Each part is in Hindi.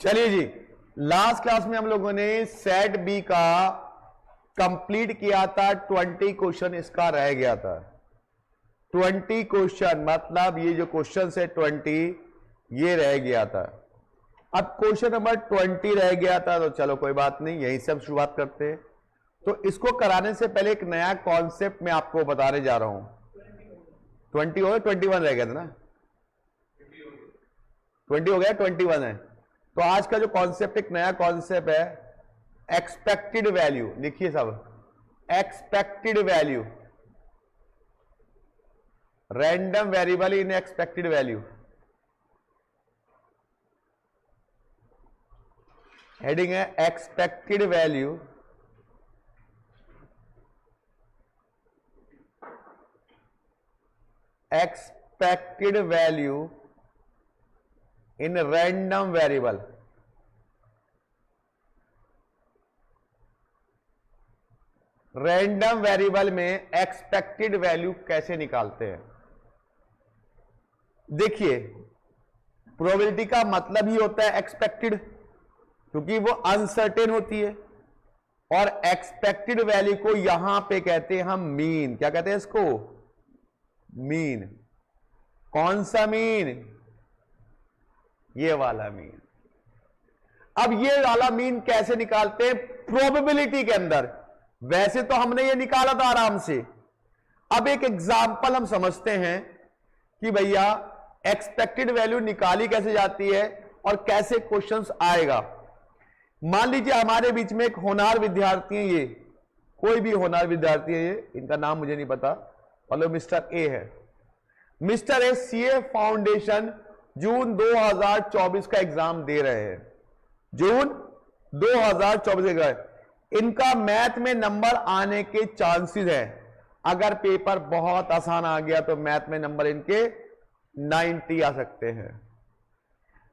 चलिए जी, लास्ट क्लास में हम लोगों ने सेट बी का कंप्लीट किया था। 20 क्वेश्चन इसका रह गया था। 20 क्वेश्चन मतलब ये जो क्वेश्चन है 20 ये रह गया था। अब क्वेश्चन नंबर 20 रह गया था, तो चलो कोई बात नहीं, यहीं से हम शुरुआत करते हैं। तो इसको कराने से पहले एक नया कॉन्सेप्ट मैं आपको बताने जा रहा हूं। 20 हो गया, 21 रह गया था ना, 20 हो गया, 21 है। तो आज का जो कॉन्सेप्ट, एक नया कॉन्सेप्ट है, एक्सपेक्टेड वैल्यू। लिखिए सब, expected value, random variable in expected value. Heading है expected value expected value in random variable. Random variable में एक्सपेक्टेड वैल्यू कैसे निकालते हैं? देखिए, प्रोबेबिलिटी का मतलब ही होता है एक्सपेक्टेड, क्योंकि वो अनसर्टेन होती है। और एक्सपेक्टेड वैल्यू को यहां पे कहते हैं हम मीन। क्या कहते हैं इसको? मीन। कौन सा मीन? ये वाला मीन। अब ये वाला मीन कैसे निकालते हैं? प्रोबेबिलिटी के अंदर। वैसे तो हमने ये निकाला था आराम से। अब एक एग्जांपल हम समझते हैं कि भैया एक्सपेक्टेड वैल्यू निकाली कैसे जाती है और कैसे क्वेश्चंस आएगा। मान लीजिए हमारे बीच में एक होनहार विद्यार्थी है, ये कोई भी होनहार विद्यार्थी है, ये इनका नाम मुझे नहीं पता, मतलब मिस्टर ए है। मिस्टर ए सीए फाउंडेशन जून 2024 का एग्जाम दे रहे हैं। जून 2024 का। इनका मैथ में नंबर आने के चांसेस है। अगर पेपर बहुत आसान आ गया तो मैथ में नंबर इनके 90 आ सकते हैं।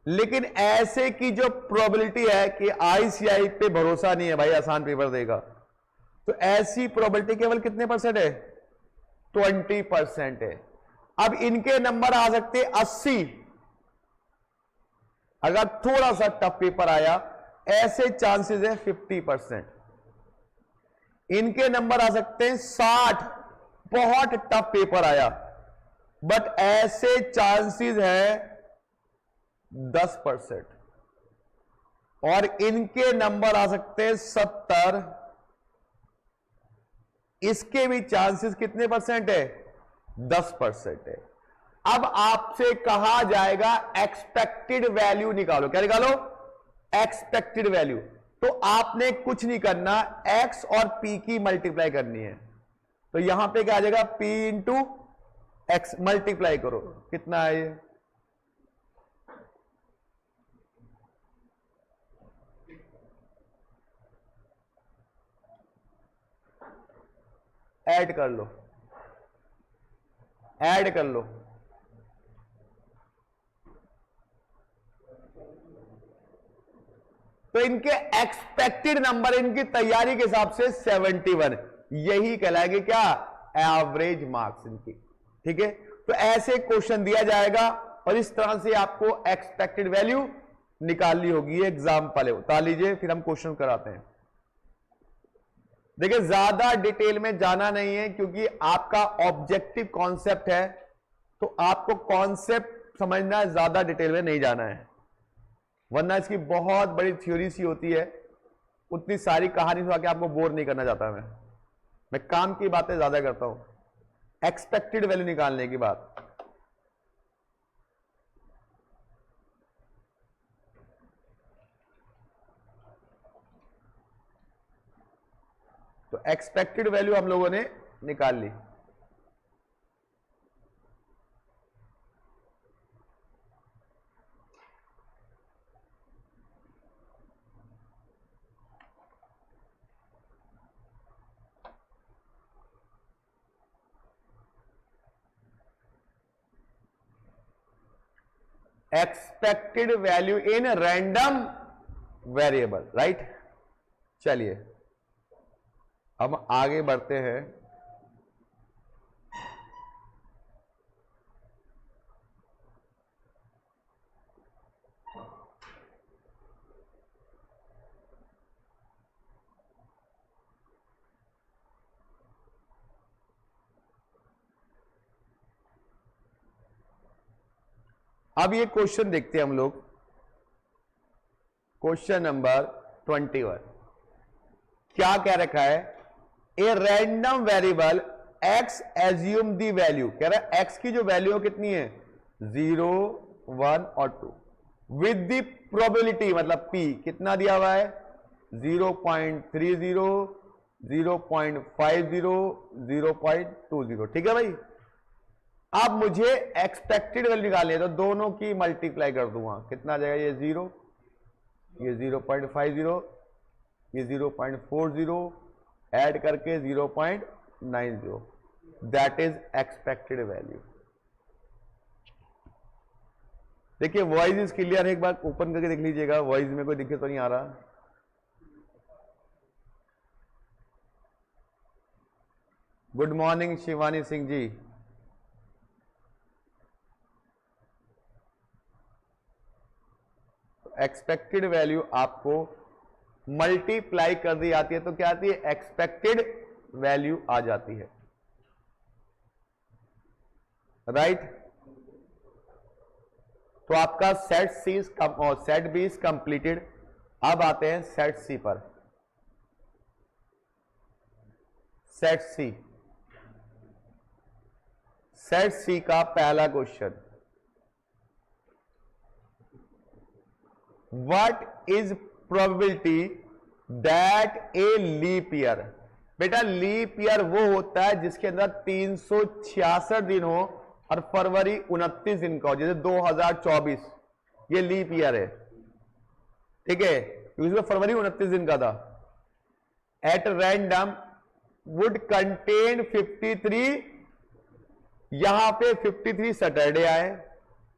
लेकिन ऐसे की जो प्रोबेबिलिटी है कि आईसीआई पे भरोसा नहीं है भाई, आसान पेपर देगा, तो ऐसी प्रोबेबिलिटी केवल कितने परसेंट है? 20% है। अब इनके नंबर आ सकते 80। अगर थोड़ा सा टफ पेपर आया, ऐसे चांसेस है 50%। इनके नंबर आ सकते हैं 60। बहुत टफ पेपर आया, बट ऐसे चांसेस है 10%। और इनके नंबर आ सकते हैं 70। इसके भी चांसेस कितने परसेंट है? 10% है। अब आपसे कहा जाएगा एक्सपेक्टेड वैल्यू निकालो। क्या निकालो? Expected value. तो आपने कुछ नहीं करना, एक्स और पी की मल्टीप्लाई करनी है। तो यहां पे क्या आ जाएगा? P into x. मल्टीप्लाई करो, कितना है ये? ऐड कर लो, ऐड कर लो। तो इनके एक्सपेक्टेड नंबर इनकी तैयारी के हिसाब से 71। यही कहलाएंगे क्या? एवरेज मार्क्स इनकी। ठीक है, तो ऐसे क्वेश्चन दिया जाएगा और इस तरह से आपको एक्सपेक्टेड वैल्यू निकालनी होगी। एग्जाम्पल है, उतार लीजिए, फिर हम क्वेश्चन कराते हैं। देखिए, ज्यादा डिटेल में जाना नहीं है, क्योंकि आपका ऑब्जेक्टिव कॉन्सेप्ट है, तो आपको कॉन्सेप्ट समझना है, ज्यादा डिटेल में नहीं जाना है। वरना इसकी बहुत बड़ी थ्योरी सी होती है, उतनी सारी कहानी सुना के आपको बोर नहीं करना चाहता मैं काम की बातें ज्यादा करता हूं। एक्सपेक्टेड वैल्यू निकालने की बात। तो एक्सपेक्टेड वैल्यू हम लोगों ने निकाल ली। Expected value in random variable, right. चलिए हम आगे बढ़ते हैं। अब ये क्वेश्चन देखते हैं हम लोग, क्वेश्चन नंबर 21। क्या कह रखा है? A random variable x assume the value, कह रहा है एक्स की जो वैल्यू कितनी है 0, 1 और 2 विद दी प्रोबेबिलिटी, मतलब पी कितना दिया हुआ है 0.30, 0.50, 0.20। ठीक है भाई। अब मुझे एक्सपेक्टेड वैल्यू निकालनी है, तो दोनों की मल्टीप्लाई कर दूंगा, कितना आ जाएगा ये 0, ये 0.50, ये 0.40, ऐड करके 0.90, दैट इज एक्सपेक्टेड वैल्यू। देखिए वॉइस इज क्लियर है, एक बार ओपन करके देख लीजिएगा, वॉइस में कोई दिक्कत तो नहीं आ रहा। Good morning Shivani Singh ji. Expected value आपको मल्टीप्लाई कर दी जाती है तो क्या आती है? एक्सपेक्टेड वैल्यू आ जाती है, राइट। तो आपका सेट सी और सेट बी इज कंप्लीटेड। अब आते हैं सेट सी पर। सेट सी, सेट सी का पहला question, what is probability that a leap year. बेटा लीप ईयर वो होता है जिसके अंदर 366 दिन हो और फरवरी 29 दिन का हो, जैसे 2024 ये लीप ईयर है, ठीक है, क्योंकि फरवरी 29 दिन का था। एट रैंडम वुड कंटेन 53, यहां पे 53 सैटरडे आए,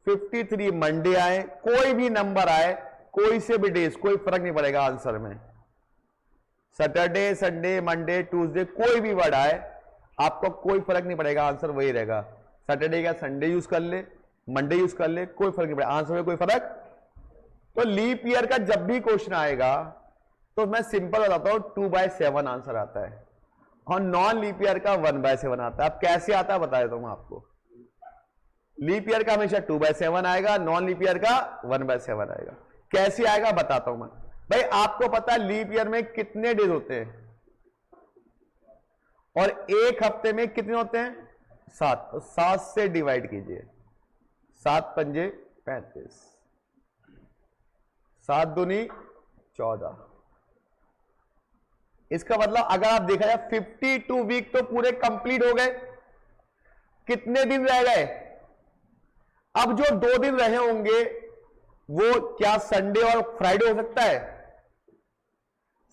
53 मंडे आए, कोई भी नंबर आए, कोई से भी डेज, कोई फर्क नहीं पड़ेगा आंसर में। सैटरडे, संडे, मंडे, ट्यूसडे, कोई भी वर्ड आए आपको कोई फर्क नहीं पड़ेगा, आंसर वही रहेगा। सैटरडे का संडे यूज कर ले, मंडे यूज कर ले, कोई फर्क नहीं पड़ेगा, आंसर में कोई फर्क। तो लीप ईयर का जब भी क्वेश्चन आएगा तो मैं सिंपल बताता हूं 2/7 आंसर आता है, और नॉन लीप ईयर का 1/7 आता है। अब कैसे आता है बता देता हूं आपको। लीप ईयर का हमेशा 2/7 आएगा, नॉन लीप ईयर का 1/7 आएगा। कैसे आएगा बताता हूं मैं। भाई आपको पता है लीप ईयर में कितने डेज होते हैं और एक हफ्ते में कितने होते हैं? 7। तो 7 से डिवाइड कीजिए, 7 पंजे 35, 7 दूनी 14। इसका मतलब अगर आप देखा जाए 52 वीक तो पूरे कंप्लीट हो गए। कितने दिन रह गए? अब जो 2 दिन रहे होंगे वो क्या संडे और फ्राइडे हो सकता है?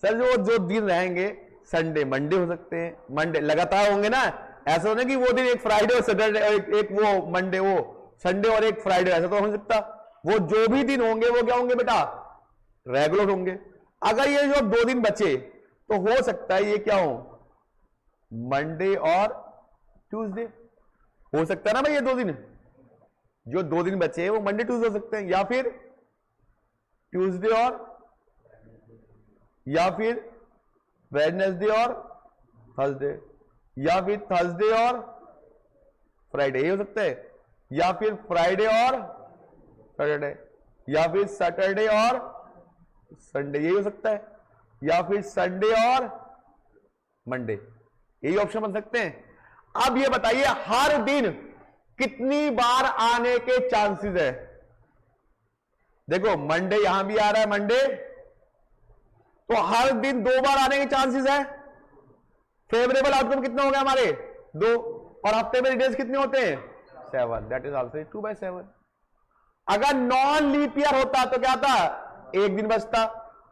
सर जो दिन रहेंगे संडे मंडे हो सकते हैं, मंडे लगातार होंगे ना, ऐसा होना कि वो दिन एक फ्राइडे और सैटरडे, एक वो मंडे, वो संडे और एक फ्राइडे, ऐसा तो हो सकता। वो जो भी दिन होंगे वो क्या होंगे बेटा? रेगुलर होंगे। अगर ये जो 2 दिन बचे तो हो सकता है ये क्या हो? मंडे और ट्यूसडे हो सकता है ना भाई। ये 2 दिन, जो 2 दिन बचे वो मंडे ट्यूसडे हो सकते हैं, या फिर ट्यूसडे और, या फिर वेडनेसडे और थर्सडे, या फिर थर्सडे और फ्राइडे, ये हो सकता है, या फिर फ्राइडे और सैटरडे, या फिर सैटरडे और संडे, यही हो सकता है, या फिर संडे और मंडे, यही ऑप्शन बन सकते हैं। अब ये बताइए हर दिन कितनी बार आने के चांसेस है? देखो मंडे यहां भी आ रहा है, मंडे, तो हर दिन 2 बार आने के चांसेस है। फेवरेबल आउटकम कितना हो गया हमारे? 2, और हफ्ते में डेज कितने होते हैं? 7, दैट इज ऑल्सो 2/7। अगर नॉन लीप ईयर होता तो क्या था? एक दिन बचता।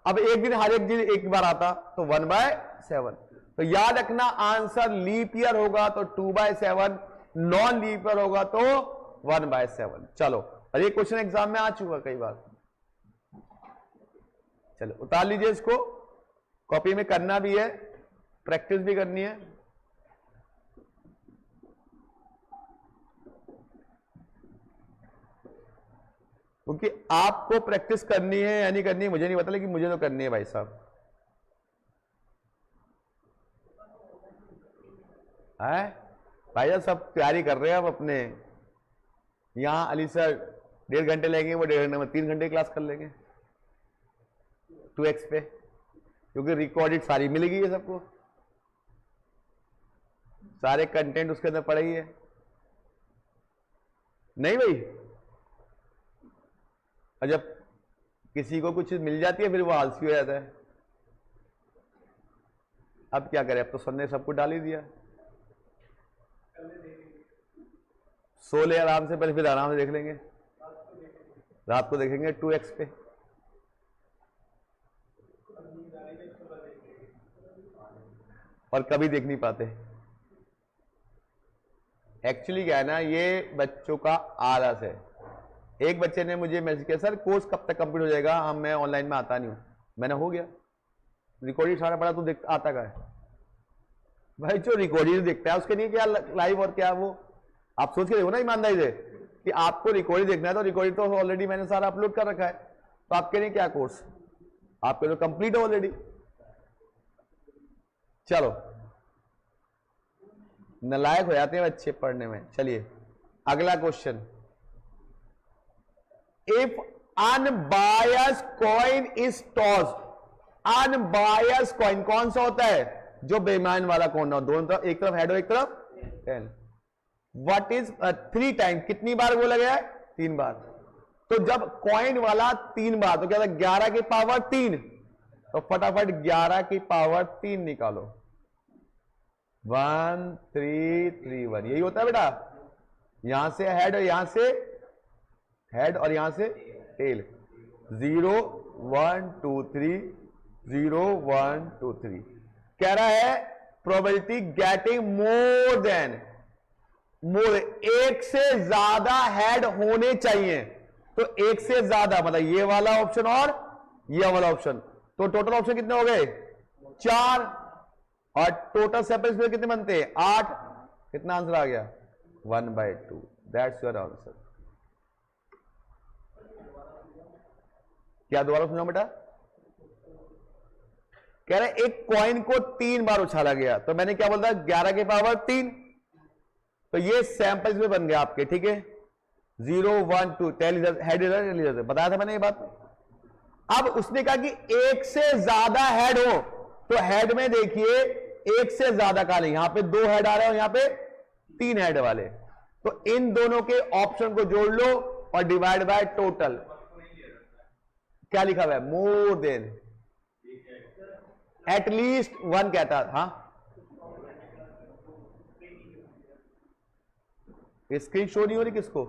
अब एक दिन हर एक दिन एक बार आता तो 1/7। तो याद रखना आंसर लीप ईयर होगा तो 2/7, नॉन लीप ईयर होगा तो 1/7। चलो, और ये क्वेश्चन एग्जाम में आ चुका कई बार। चलो उतार लीजिए इसको, कॉपी में करना भी है, प्रैक्टिस भी करनी है। क्योंकि आपको प्रैक्टिस करनी है या नहीं करनी है मुझे नहीं पता, लेकिन मुझे तो करनी है भाई साहब। है भाई साहब, सब तैयारी कर रहे हैं अब अपने। यहां अली सर 1.5 घंटे लेंगे, वो 1.5 घंटे में 3 घंटे क्लास कर लेंगे 2x पे, क्योंकि रिकॉर्डेड सारी मिलेगी है सबको, सारे कंटेंट उसके अंदर पड़े ही है। नहीं भाई, और जब किसी को कुछ मिल जाती है फिर वो आलसी हो जाता है। अब क्या करें, अब तो सर ने सबको डाल ही दिया। सो ले आराम से, पहले फिर आराम से देख लेंगे, रात को देखेंगे 2x पे। और कभी देख नहीं पाते। एक्चुअली क्या है ना, ये बच्चों का आलस है। एक बच्चे ने मुझे मैसेज किया, सर कोर्स कब तक कंप्लीट हो जाएगा, हम मैं ऑनलाइन में आता नहीं हूं। मैंने हो गया, रिकॉर्डिंग सारा पड़ा, तू देख आता का है भाई। जो रिकॉर्डिंग देखता है उसके लिए क्या लाइव और क्या वो, आप सोच के देखो ना ईमानदारी से कि आपको रिकॉर्डिंग देखना है, तो रिकॉर्डिंग तो ऑलरेडी मैंने सारा अपलोड कर रखा है, तो आपके लिए क्या कोर्स, आपके तो कंप्लीट है ऑलरेडी। चलो, नालायक हो जाते हैं बच्चे पढ़ने में। चलिए अगला question, if unbiased coin is toss. Unbiased coin कौन सा होता है, जो बेईमान वाला कौन हो, दोनों तरफ, एक तरफ हेड और एक तरफ टेल। व्हाट इज 3 टाइम, कितनी बार बोला गया है, 3 बार। तो जब कॉइन वाला 3 बार, तो क्या था 11 की पावर 3, तो फटाफट 11 की पावर 3 निकालो। 1 3 3 1, यही होता है बेटा। यहां से हेड और यहां से हेड और यहां से टेल। 0 1 2 3 0 1 2 3। कह रहा है प्रोबेबिलिटी गेटिंग मोर देन, मोर, एक से ज्यादा हेड होने चाहिए। तो एक से ज्यादा मतलब ये वाला ऑप्शन और ये वाला ऑप्शन, तो टोटल ऑप्शन कितने हो गए, 4, और टोटल सेपरेट कितने बनते हैं, 8। कितना आंसर आ गया, 1/2। That's your answer. क्या दोबारा सुनो बेटा, कह रहे एक कॉइन को 3 बार उछाला गया, तो मैंने क्या बोलता, 11 की पावर 3, तो ये सैंपल्स में बन गया आपके, ठीक है। 0 1 2 टेल इधर, हेड इधर, बताया था मैंने ये बात। अब उसने कहा कि एक से ज्यादा हेड हो, तो हेड में देखिए एक से ज्यादा का नहीं, यहां पे 2 हेड आ रहे हो, यहां पे 3 हेड वाले, तो इन दोनों के ऑप्शन को जोड़ लो और डिवाइड बाय टोटल। क्या लिखा हुआ है, मोर देन, एटलीस्ट 1 कहता था। स्क्रीन शो नहीं हो रही किसको,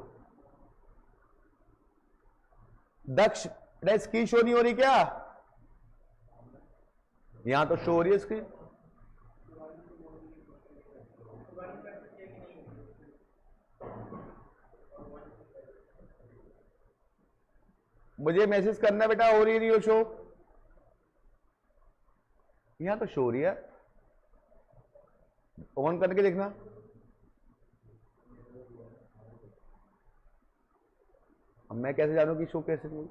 दक्ष, स्क्रीन शो नहीं हो रही क्या, यहां तो शो हो रही है स्क्रीन। मुझे मैसेज करना बेटा, हो रही नहीं हो शो, यहां तो शो हो रही है, ऑन करके देखना। अब मैं कैसे जानूं कि शो कैसे हुई।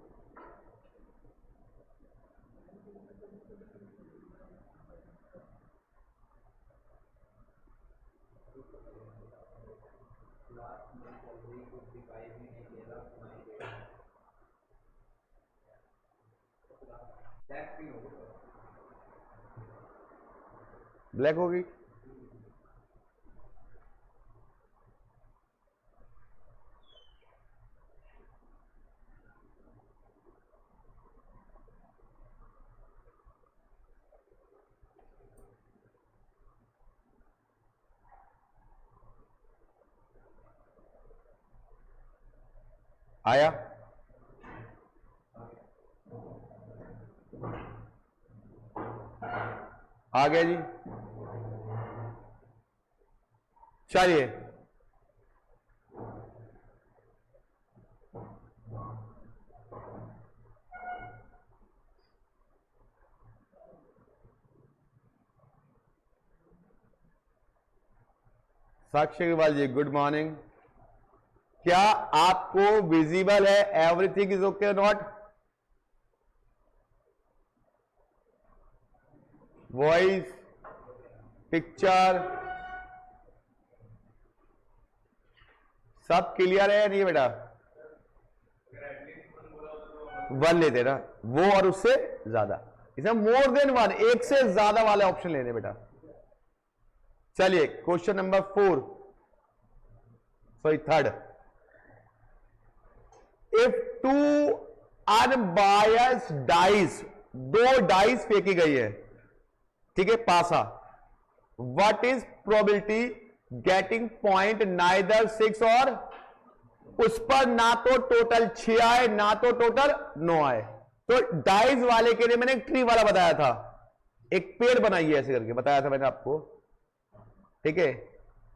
ब्लैक होगी, आया, आ गया जी। चलिए साक्षी अग्रवाल जी, गुड मॉर्निंग। क्या आपको विजिबल है, everything is okay not, voice, picture सब क्लियर है नहीं बेटा, 1 लेते ना, वो और उससे ज्यादा, इसमें मोर देन 1, एक से ज्यादा वाले ऑप्शन लेने बेटा। चलिए question number 4, sorry 3rd। If 2 unbiased dice, 2 dice फेंकी गई है, ठीक है, पासा, what is probability getting point neither 6 और उस पर ना तो टोटल 6 आए ना तो टोटल 9 आए। तो डाइस वाले के लिए मैंने एक ट्री वाला बताया था, एक पेड़ बनाइए ऐसे करके बताया था मैंने आपको, ठीक है।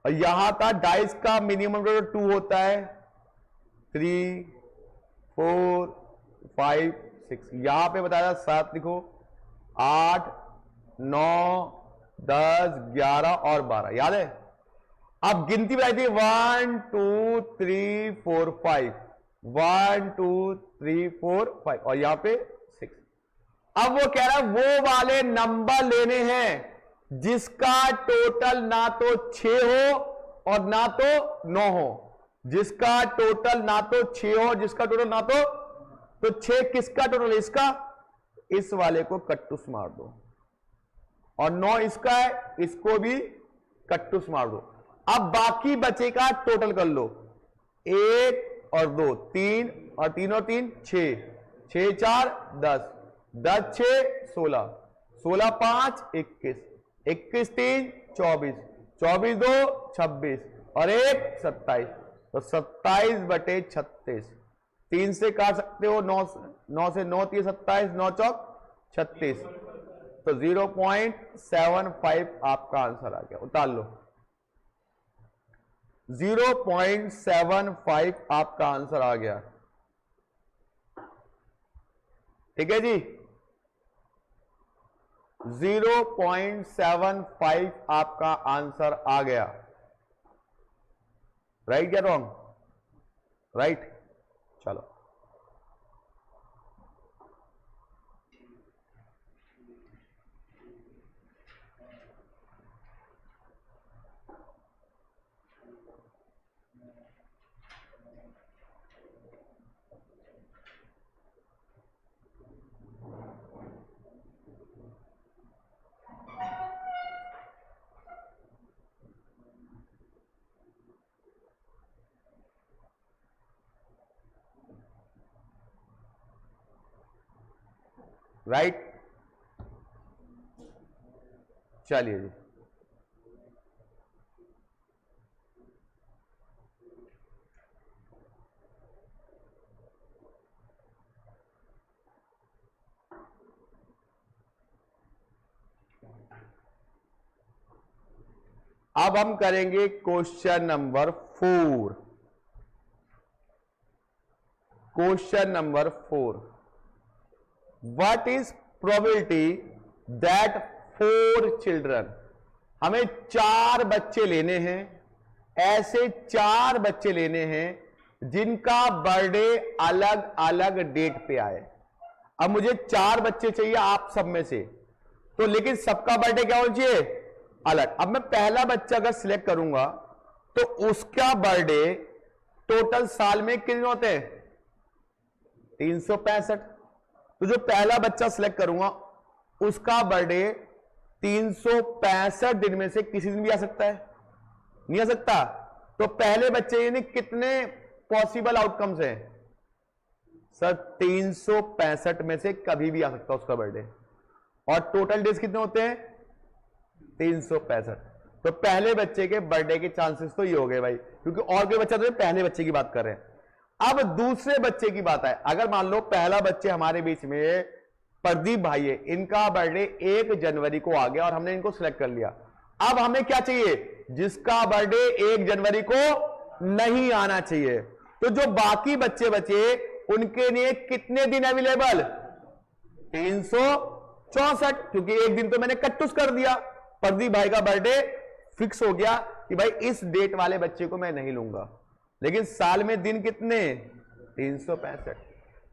और यहां था डाइस का मिनिमम 2 होता है, 3 4 5 6, यहां पे बताया 7 लिखो, 8 9 10 11 और 12, याद है। अब गिनती बताई थी 1 2 3 4 5, 1 2 3 4 5 और यहां पे 6। अब वो कह रहा है वो वाले नंबर लेने हैं जिसका टोटल ना तो 6 हो और ना तो 9 हो, जिसका टोटल ना तो 6 हो, जिसका टोटल ना तो 6 किसका टोटल है, इसका, इस वाले को कट्टूस मार दो, और 9 इसका है, इसको भी कट्टूस मार दो। अब बाकी बचे का टोटल कर लो, 1 और 2 3 और 3 और 3 6, 6 4 10, 10 6 16, 16 5 21, 21 3 24, 24 2 26 और 1 27, तो 27/36, 3 से काट सकते हो, 9 से 9 3 27, 9 चौक 36, तो 0.75 आपका आंसर आ गया, उतार लो। 0.75 आपका आंसर आ गया, ठीक है जी। 0.75 आपका आंसर आ गया, राइट या रॉन्ग? राइट, चलो राइट, चलिए जी। अब हम करेंगे question number 4। Question number 4, what is probability that 4 children, हमें 4 बच्चे लेने हैं, ऐसे 4 बच्चे लेने हैं जिनका बर्थडे अलग अलग डेट पे आए। अब मुझे 4 बच्चे चाहिए आप सब में से, तो लेकिन सबका बर्थडे क्या होना चाहिए, अलग। अब मैं पहला बच्चा अगर सिलेक्ट करूंगा तो उसका बर्थडे टोटल साल में कितने होते हैं, 365। तो जो पहला बच्चा सिलेक्ट करूंगा उसका बर्थडे 365 दिन में से किसी दिन भी आ सकता है, नहीं आ सकता। तो पहले बच्चे यानी कितने पॉसिबल आउटकम्स हैं सर, 365 में से कभी भी आ सकता है उसका बर्थडे। और टोटल डेज कितने होते हैं, 365। तो पहले बच्चे के बर्थडे के चांसेस तो ये हो गए भाई, क्योंकि और कोई बच्चा तो पहले बच्चे की बात कर रहे हैं। अब दूसरे बच्चे की बात है, अगर मान लो पहला बच्चे हमारे बीच में प्रदीप भाई है, इनका बर्थडे 1 जनवरी को आ गया और हमने इनको सिलेक्ट कर लिया। अब हमें क्या चाहिए, जिसका बर्थडे 1 जनवरी को नहीं आना चाहिए। तो जो बाकी बच्चे बचे उनके लिए कितने दिन अवेलेबल, 364, क्योंकि एक दिन तो मैंने कट्टूस कर दिया। प्रदीप भाई का बर्थडे फिक्स हो गया कि भाई इस डेट वाले बच्चे को मैं नहीं लूंगा, लेकिन साल में दिन कितने, 365।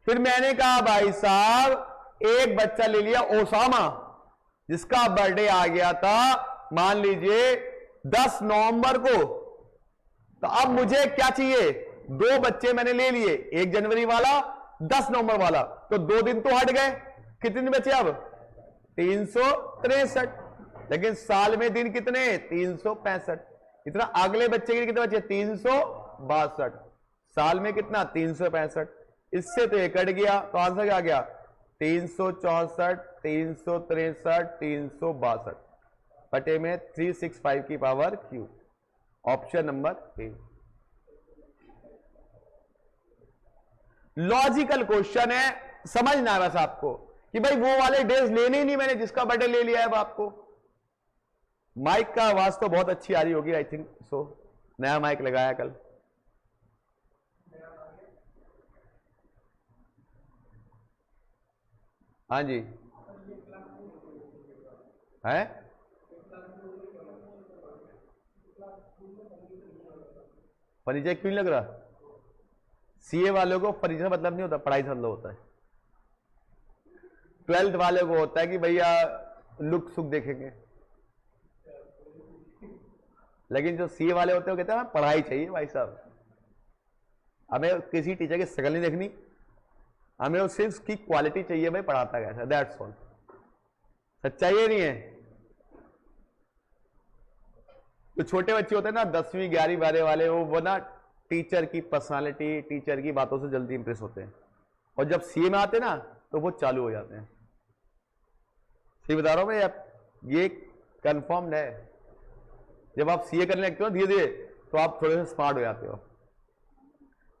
फिर मैंने कहा भाई साहब एक बच्चा ले लिया ओसामा, जिसका बर्थडे आ गया था मान लीजिए 10 नवंबर को। तो अब मुझे क्या चाहिए, 2 बच्चे मैंने ले लिए, 1 जनवरी वाला 10 नवंबर वाला, तो 2 दिन तो हट गए, कितने दिन बचे अब 363, लेकिन साल में दिन कितने 365, इतना अगले बच्चे के कितने बचे 362, साल में कितना 365, इससे तो ये कट गया, तो आंसर क्या आ गया 364, 363, 362 बटे में 365 की power Q, option number A. Logical question है, समझना है बस आपको कि भाई वो वाले डेज लेने ही नहीं मैंने, जिसका बर्थडे ले लिया है अब आपको। माइक का आवाज तो बहुत अच्छी आ रही होगी, आई थिंक सो, नया माइक लगाया कल। हाँ जी है, फर्नीचर क्यों लग रहा, सीए वालों को फर्नीचर मतलब नहीं होता, पढ़ाई से मतलब होता है। 12th वाले को होता है कि भैया लुक सुख देखेंगे, लेकिन जो सीए वाले होते हैं वो कहते हैं पढ़ाई चाहिए भाई साहब, हमें किसी टीचर की शक्ल नहीं देखनी, हमें वो सिर्फ उसकी क्वालिटी चाहिए, भाई पढ़ाता कैसा, दैट्स ऑल। सच्चाई ये नहीं है। तो छोटे बच्चे होते हैं ना 10वीं 11वीं 12वीं वाले, वो ना टीचर की पर्सनालिटी, टीचर की बातों से जल्दी इंप्रेस होते हैं, और जब सीए में आते ना तो वो चालू हो जाते हैं। सही बता रहा हूं मैं, ये कंफर्म्ड है। जब आप सीए करने लगते हो धीरे धीरे, तो आप थोड़े से स्मार्ट हो जाते हो।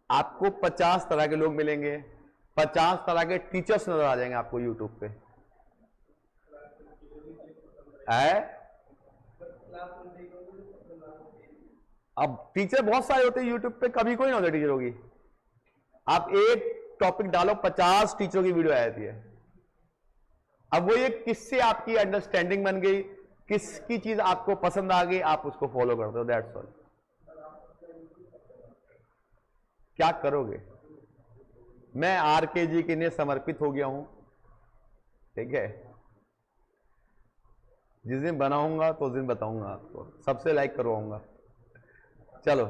आपको 50 तरह के लोग मिलेंगे, 50 तरह के टीचर्स नजर आ जाएंगे आपको यूट्यूब पे, है? अब टीचर बहुत सारे होते हैं यूट्यूब पे, कभी कोई ना होता टीचर होगी। आप एक टॉपिक डालो, 50 टीचरों की वीडियो आ जाती है। अब वो ये किससे आपकी अंडरस्टैंडिंग बन गई, किसकी चीज आपको पसंद आ गई, आप उसको फॉलो करते हो, दैट्स ऑल। क्या करोगे? मैं आरकेजी के लिए समर्पित हो गया हूं, ठीक है। जिस दिन बनाऊंगा तो उस दिन बताऊंगा आपको, सबसे लाइक करवाऊंगा। चलो,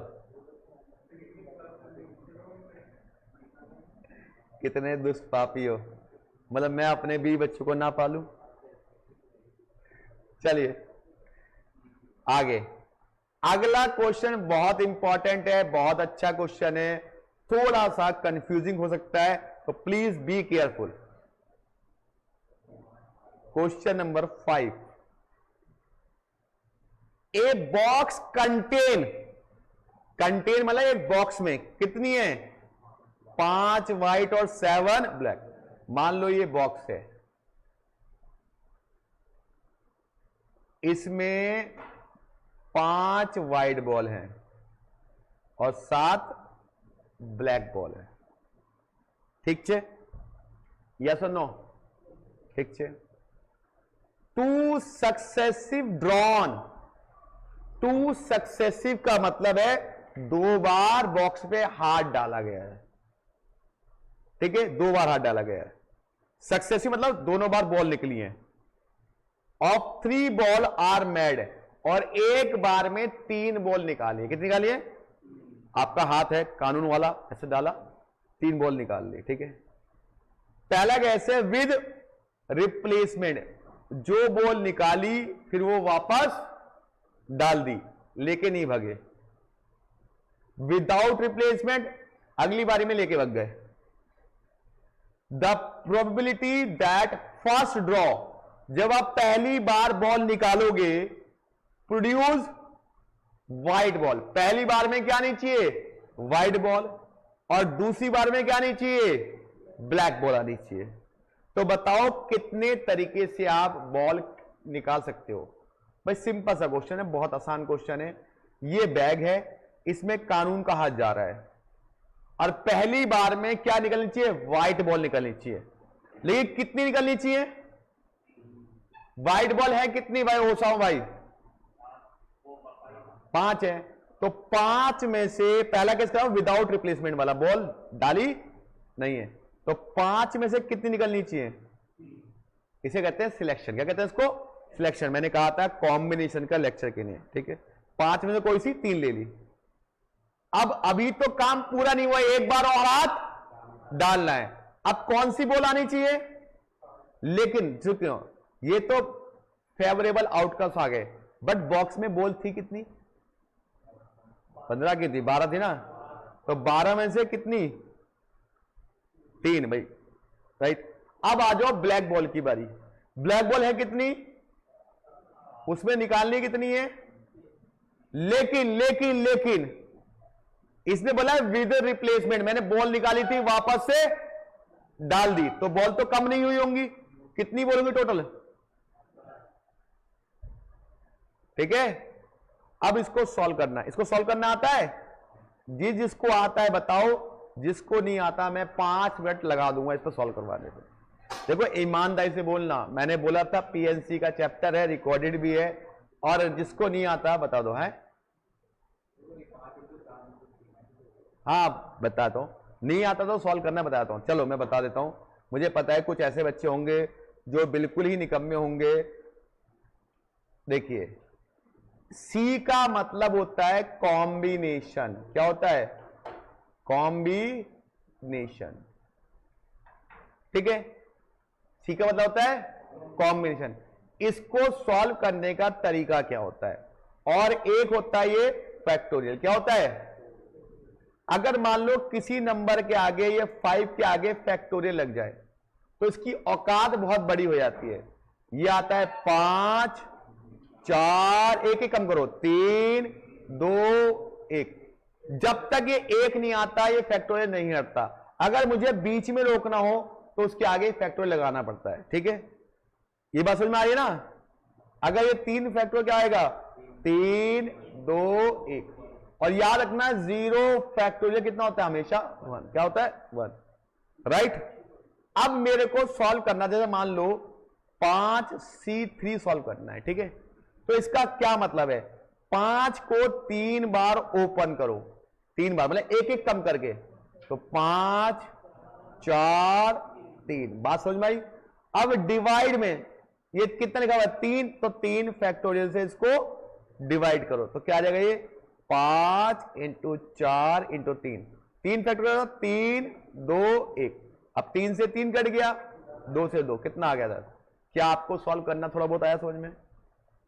कितने दुष्पापी हो, मतलब मैं अपने भी बच्चों को ना पालूं। चलिए आगे, अगला क्वेश्चन बहुत इंपॉर्टेंट है, बहुत अच्छा क्वेश्चन है, थोड़ा सा कंफ्यूजिंग हो सकता है, तो please be careful. Question number 5, a box contain मतलब एक बॉक्स में कितनी है 5 व्हाइट और 7 ब्लैक। मान लो ये बॉक्स है, इसमें 5 व्हाइट बॉल हैं और 7 ब्लैक बॉल है, ठीक है? यस और नो? ठीक है। 2 सक्सेसिव ड्रॉन, 2 सक्सेसिव का मतलब है 2 बार बॉक्स पे हाथ डाला गया है, ठीक है? 2 बार हाथ डाला गया है। सक्सेसिव मतलब दोनों बार बॉल निकली है। ऑफ 3 बॉल आर मेड, और एक बार में 3 बॉल निकाली। कितनी निकाली है? आपका हाथ है कानून वाला, ऐसे डाला, 3 बॉल निकाल ली, ठीक है? पहला कैसे? विद रिप्लेसमेंट, जो बॉल निकाली फिर वो वापस डाल दी, लेके नहीं भागे। विदाउट रिप्लेसमेंट अगली बारी में लेके भाग गए। The probability that first draw, जब आप पहली बार बॉल निकालोगे, प्रोड्यूस व्हाइट बॉल, पहली बार में क्या नहीं चाहिए? व्हाइट बॉल, और दूसरी बार में क्या नहीं चाहिए? ब्लैक बॉल आनी चाहिए। तो बताओ कितने तरीके से आप बॉल निकाल सकते हो? भाई सिंपल सा क्वेश्चन है, बहुत आसान क्वेश्चन है। ये बैग है, इसमें कानून का हाथ जा रहा है, और पहली बार में क्या निकलनी चाहिए? व्हाइट बॉल निकलनी चाहिए। लेकिन कितनी निकलनी चाहिए? व्हाइट बॉल है कितनी भाई? ओसाओ भाई 5 है, तो 5 में से पहला केस क्या? विदाउट रिप्लेसमेंट वाला, बॉल डाली नहीं है, तो 5 में से कितनी निकलनी चाहिए? इसे कहते हैं सिलेक्शन। क्या कहते हैं इसको? सिलेक्शन। मैंने कहा था कॉम्बिनेशन का लेक्चर के लिए, ठीक है? 5 में से कोई सी 3 ले ली। अब अभी तो काम पूरा नहीं हुआ, एक बार और हाथ डालना है, अब कौन सी बोल आनी चाहिए, लेकिन क्यों, ये तो फेवरेबल आउटकम्स आ गए, बट बॉक्स में बोल थी कितनी, 15 की थी, 12 थी ना, तो 12 में से कितनी, 3 भाई, राइट। अब आ जाओ ब्लैक बॉल की बारी। ब्लैक बॉल है कितनी, उसमें निकालनी कितनी है, लेकिन लेकिन लेकिन इसने बोला विद रिप्लेसमेंट, मैंने बॉल निकाली थी वापस से डाल दी, तो बॉल तो कम नहीं हुई होंगी, कितनी बॉल होंगी टोटल, ठीक है। अब इसको सॉल्व करना, इसको सॉल्व करना आता है जी, जिसको आता है बताओ, जिसको नहीं आता मैं 5 मिनट लगा दूंगा इस पर सॉल्व करवाने पे। देखो ईमानदारी से बोलना, मैंने बोला था पीएनसी का चैप्टर है, रिकॉर्डेड भी है, और जिसको नहीं आता बता दो, है हाँ बताता हूं, नहीं आता तो सॉल्व करना बताता हूं। चलो मैं बता देता हूं, मुझे पता है कुछ ऐसे बच्चे होंगे जो बिल्कुल ही निकम्मे होंगे। देखिए सी का मतलब होता है कॉम्बिनेशन, क्या होता है, कॉम्बिनेशन, ठीक है। सी का मतलब होता है कॉम्बिनेशन। इसको सॉल्व करने का तरीका क्या होता है, और एक होता है ये फैक्टोरियल। क्या होता है, अगर मान लो किसी नंबर के आगे ये 5 के आगे फैक्टोरियल लग जाए तो इसकी औकात बहुत बड़ी हो जाती है। ये आता है 5 4, एक एक कम करो, 3 2 1, जब तक ये 1 नहीं आता ये फैक्टोरियल नहीं हटता। अगर मुझे बीच में रोकना हो तो उसके आगे फैक्टोरियल लगाना पड़ता है, ठीक है। ये बात समझ में आ रही है ना। अगर ये 3 फैक्टोरियल क्या आएगा, 3 2 1, और याद रखना 0 फैक्टोरियल कितना होता है, हमेशा 1, क्या होता है 1, राइट। अब मेरे को सॉल्व करना, जैसे मान लो 5C3 सॉल्व करना है, ठीक है। तो इसका क्या मतलब है, 5 को 3 बार ओपन करो, 3 बार मतलब एक एक कम करके, तो 5 4 3, बात समझ में आई। अब डिवाइड में ये कितना लिखा हुआ है 3, तो 3 फैक्टोरियल से इसको डिवाइड करो, तो क्या आ जाएगा ये 5 × 4 × 3, 3 फैक्टोरियल, 3 2 1। अब 3 से 3 कट गया, 2 से 2, कितना आ गया था। क्या आपको सॉल्व करना थोड़ा बहुत आया समझ में।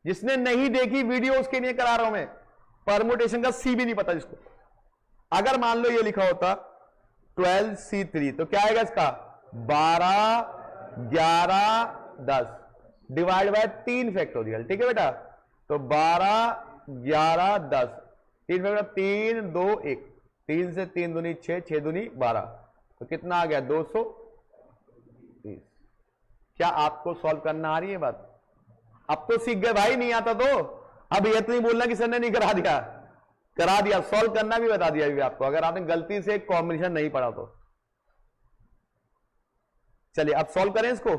जिसने नहीं देखी वीडियो उसके लिए करा रहा हूं मैं, परमुटेशन का सी भी नहीं पता जिसको। अगर मान लो ये लिखा होता 12C3, तो क्या आएगा इसका 12 11 10 डिवाइड बाय 3 फैक्टोरियल, ठीक है बेटा। तो 12 11 10, 3 फैक्टोरियल, 3 2 1, 3 से 3 दूनी 6, 6 दूनी 12, तो कितना आ गया 230। क्या आपको सॉल्व करना आ रही है बात। अब तो सीख गए भाई, नहीं आता तो अब ये तो नहीं बोलना कि सर ने नहीं करा दिया, करा दिया, सॉल्व करना भी बता दिया भी आपको, अगर आपने गलती से कॉम्बिनेशन नहीं पढ़ा तो। चलिए अब सॉल्व करें इसको।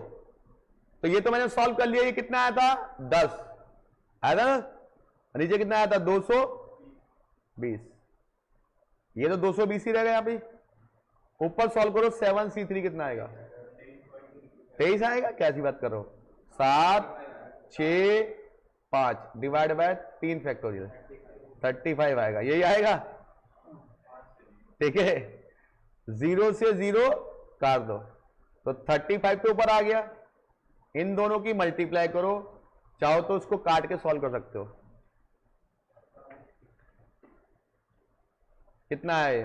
तो ये तो मैंने सॉल्व कर लिया, ये कितना आया था 10 आया था ना, नीचे कितना आया था 220, ये तो 220 ही रहेगा यहां पे। ऊपर सॉल्व करो 7C3 कितना आएगा 23 आएगा, कैसी बात कर रहे हो। 7 6 5 डिवाइड बाय 3 फैक्टोरियल 35 आएगा, यही आएगा, ठीक है। 0 से 0 काट दो तो 35 के ऊपर आ गया। इन दोनों की मल्टीप्लाई करो, चाहो तो उसको काट के सॉल्व कर सकते हो। कितना है ये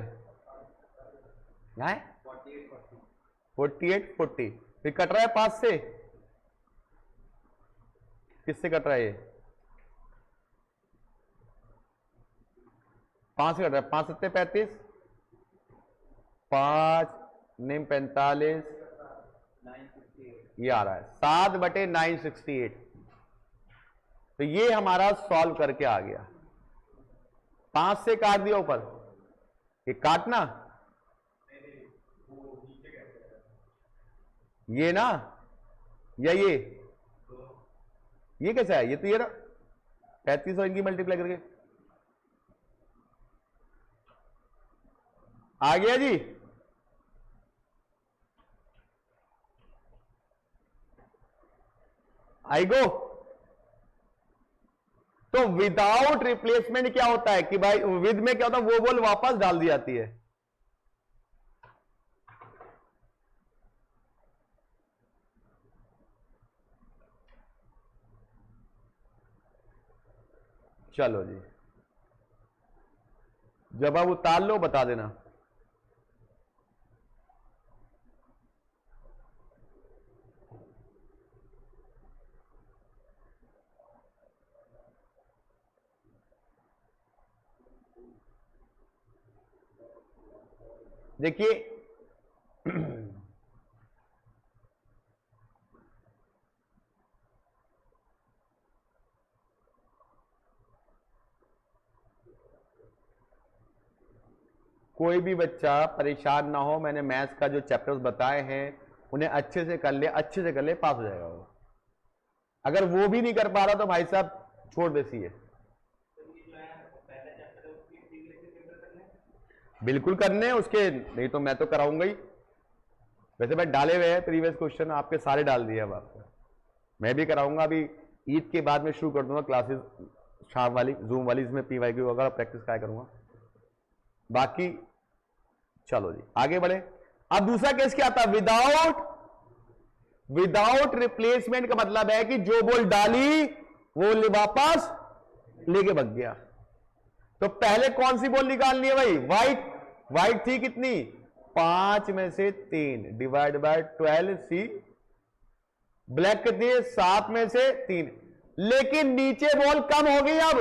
48 40, फिर कट रहा है 5 से, किससे कट रहा है ये 5 से कट रहा है, 5 7 35, 5 9 45, ये आ रहा है 7/968। तो ये हमारा सॉल्व करके आ गया। 5 से काट दिया ऊपर, ये काटना ये ना, या ये कैसा है, ये तो ये ना 35 और इनकी मल्टीप्लाई करके आ गया जी। आई गो। तो विदाउट रिप्लेसमेंट क्या होता है कि भाई विद में क्या होता है, वो बॉल वापस डाल दी जाती है। चलो जी, जब आप उतार लो बता देना। देखिए कोई भी बच्चा परेशान ना हो, मैंने मैथ्स का जो चैप्टर्स बताए हैं उन्हें अच्छे से कर ले, अच्छे से कर ले, पास हो जाएगा वो। अगर वो भी नहीं कर पा रहा तो भाई साहब छोड़ दे सीए। बिल्कुल करने उसके, नहीं तो मैं तो कराऊंगा ही। वैसे मैं डाले हुए हैं प्रीवियस क्वेश्चन आपके सारे डाल दिए। अब आपको मैं भी कराऊंगा, अभी ईद के बाद में शुरू कर दूंगा क्लासेस शाम वाली, जूम वाली, इसमें पीवाईक्यू वगैरह प्रैक्टिस क्या करूंगा। बाकी चलो जी आगे बढ़े। अब दूसरा केस क्या आता है, विदाउट रिप्लेसमेंट का मतलब है कि जो बॉल डाली वो वापस लेके भाग गया। तो पहले कौन सी बॉल निकालनी है भाई, व्हाइट थी कितनी, 5 में से 3 डिवाइड बाय 12 सी। ब्लैक कितनी है, 7 में से 3। लेकिन नीचे बॉल कम हो गई अब,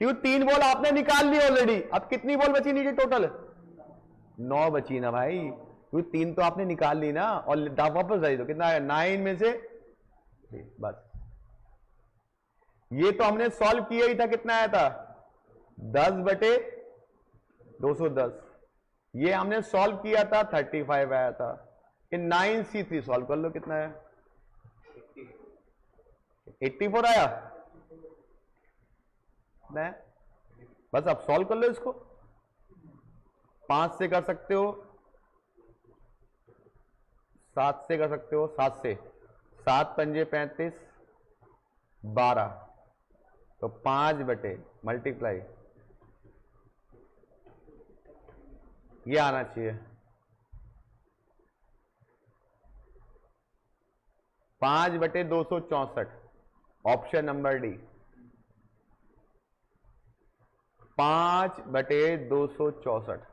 क्यों 3 बॉल आपने निकाल ली ऑलरेडी। अब कितनी बॉल बची नीचे टोटल, 9 बची ना भाई, क्यों 3 तो आपने निकाल ली ना, और वापस आई तो कितना है 9 में से। बस ये तो हमने सॉल्व किया ही था, कितना आया था 10/210। ये हमने सॉल्व किया था 35 आया था। ये 9C3 सॉल्व कर लो, कितना है 84 आया। नहीं बस अब सॉल्व कर लो इसको, 5 से कर सकते हो, 7 से कर सकते हो, 7 से 7 पंजे 35, 12 तो 5 बटे मल्टीप्लाई, ये आना चाहिए 5/264, ऑप्शन नंबर डी 5/264।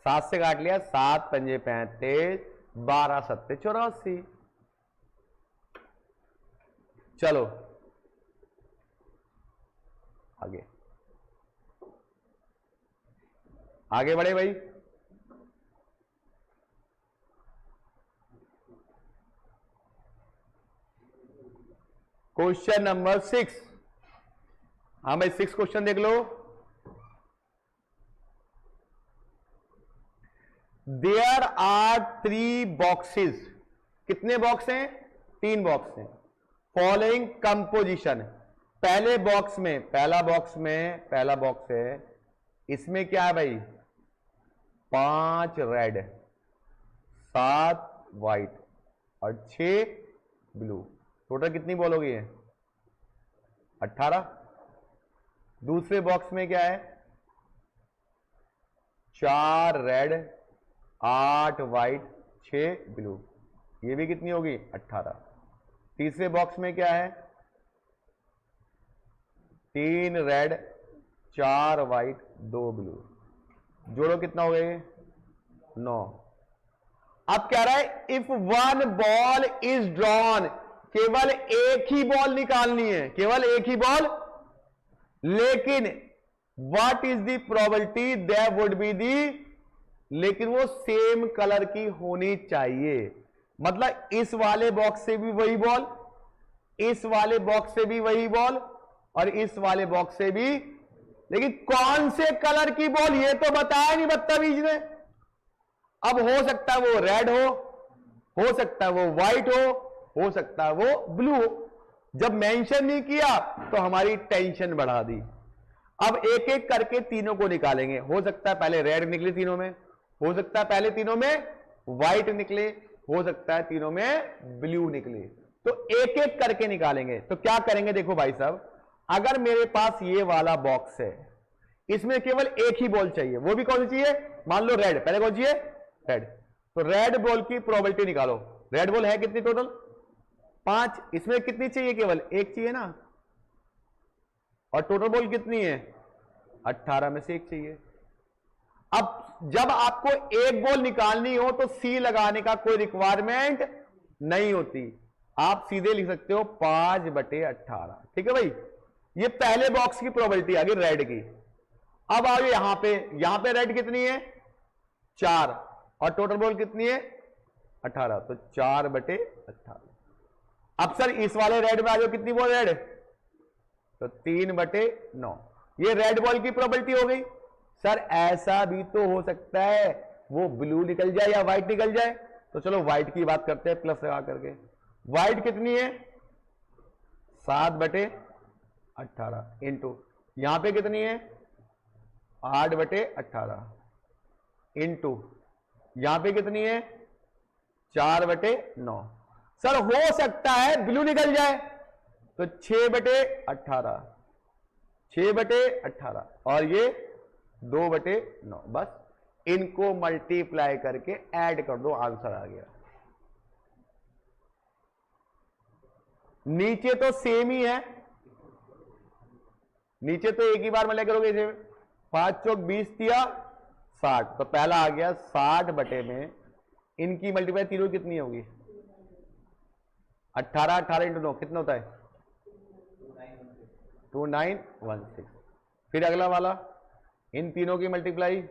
सात से काट लिया, 7 पंजे 35, 12 सत्ते 84। चलो आगे बढ़े भाई। Question number 6। हाँ भाई 6 क्वेश्चन देख लो। देयर आर 3 बॉक्सेस, कितने बॉक्स हैं, 3 बॉक्स हैं। फॉलोइंग कंपोजिशन, पहले बॉक्स में, पहला बॉक्स है, इसमें क्या है भाई 5 रेड, 7 व्हाइट और 6 ब्लू। टोटल कितनी बॉल हो गई है 18। दूसरे बॉक्स में क्या है 4 रेड, 8 व्हाइट, 6 ब्लू, ये भी कितनी होगी 18। तीसरे बॉक्स में क्या है 3 रेड, 4 व्हाइट, 2 ब्लू, जोड़ो कितना हो गए 9। अब कह रहा है इफ 1 बॉल इज ड्रॉन, केवल एक ही बॉल निकालनी है, केवल एक ही बॉल, लेकिन what is the probability there would be the, लेकिन वो सेम कलर की होनी चाहिए। मतलब इस वाले बॉक्स से भी वही बॉल, इस वाले बॉक्स से भी वही बॉल, और इस वाले बॉक्स से भी, लेकिन कौन से कलर की बॉल ये तो बताया नहीं बदतमीज ने। अब हो सकता है वो रेड हो सकता है वो व्हाइट हो सकता है वो ब्लू हो। जब मेंशन नहीं किया तो हमारी टेंशन बढ़ा दी। अब एक एक करके तीनों को निकालेंगे। हो सकता है पहले रेड निकले तीनों में, हो सकता है पहले तीनों में व्हाइट निकले, हो सकता है तीनों में ब्लू निकले। तो एक एक करके निकालेंगे। तो क्या करेंगे, देखो भाई साहब, अगर मेरे पास ये वाला बॉक्स है, इसमें केवल एक ही बॉल चाहिए, वो भी कौन सी चाहिए, मान लो रेड, पहले कौन चाहिए, रेड। तो रेड बॉल की प्रोबेबिलिटी निकालो। रेड बॉल है कितनी टोटल, 5, इसमें कितनी चाहिए, केवल एक चाहिए ना, और टोटल बॉल कितनी है, 18 में से एक चाहिए। अब जब आपको एक बॉल निकालनी हो तो सी लगाने का कोई रिक्वायरमेंट नहीं होती, आप सीधे लिख सकते हो 5/18। ठीक है भाई, ये पहले बॉक्स की प्रोबेबिलिटी आ गई रेड की। अब आओ यहां पे रेड कितनी है, 4, और टोटल बॉल कितनी है, 18, तो 4/18। अब सर इस वाले रेड में आ जाओ, कितनी बॉल रेड, तो 3/9। ये रेड बॉल की प्रोबेबिलिटी हो गई। सर ऐसा भी तो हो सकता है वो ब्लू निकल जाए या व्हाइट निकल जाए, तो चलो व्हाइट की बात करते हैं प्लस लगा करके। व्हाइट कितनी है, 7/18 इंटू यहां पे कितनी है, 8/18 इंटू यहां पे कितनी है, 4/9। सर हो सकता है ब्लू निकल जाए, तो 6/18, 6/18, और ये 2/9। बस इनको मल्टीप्लाई करके ऐड कर दो, आंसर आ गया। नीचे तो सेम ही है, नीचे तो एक ही बार मल्टीप्लाई करोगे इसे, 5 चौक 20 दिया 60, तो पहला आ गया 60 में इनकी मल्टीप्लाई तीनों कितनी होगी, 18, 18 इंटू 9 कितना होता है, 2916। फिर अगला वाला, इन तीनों की मल्टीप्लाई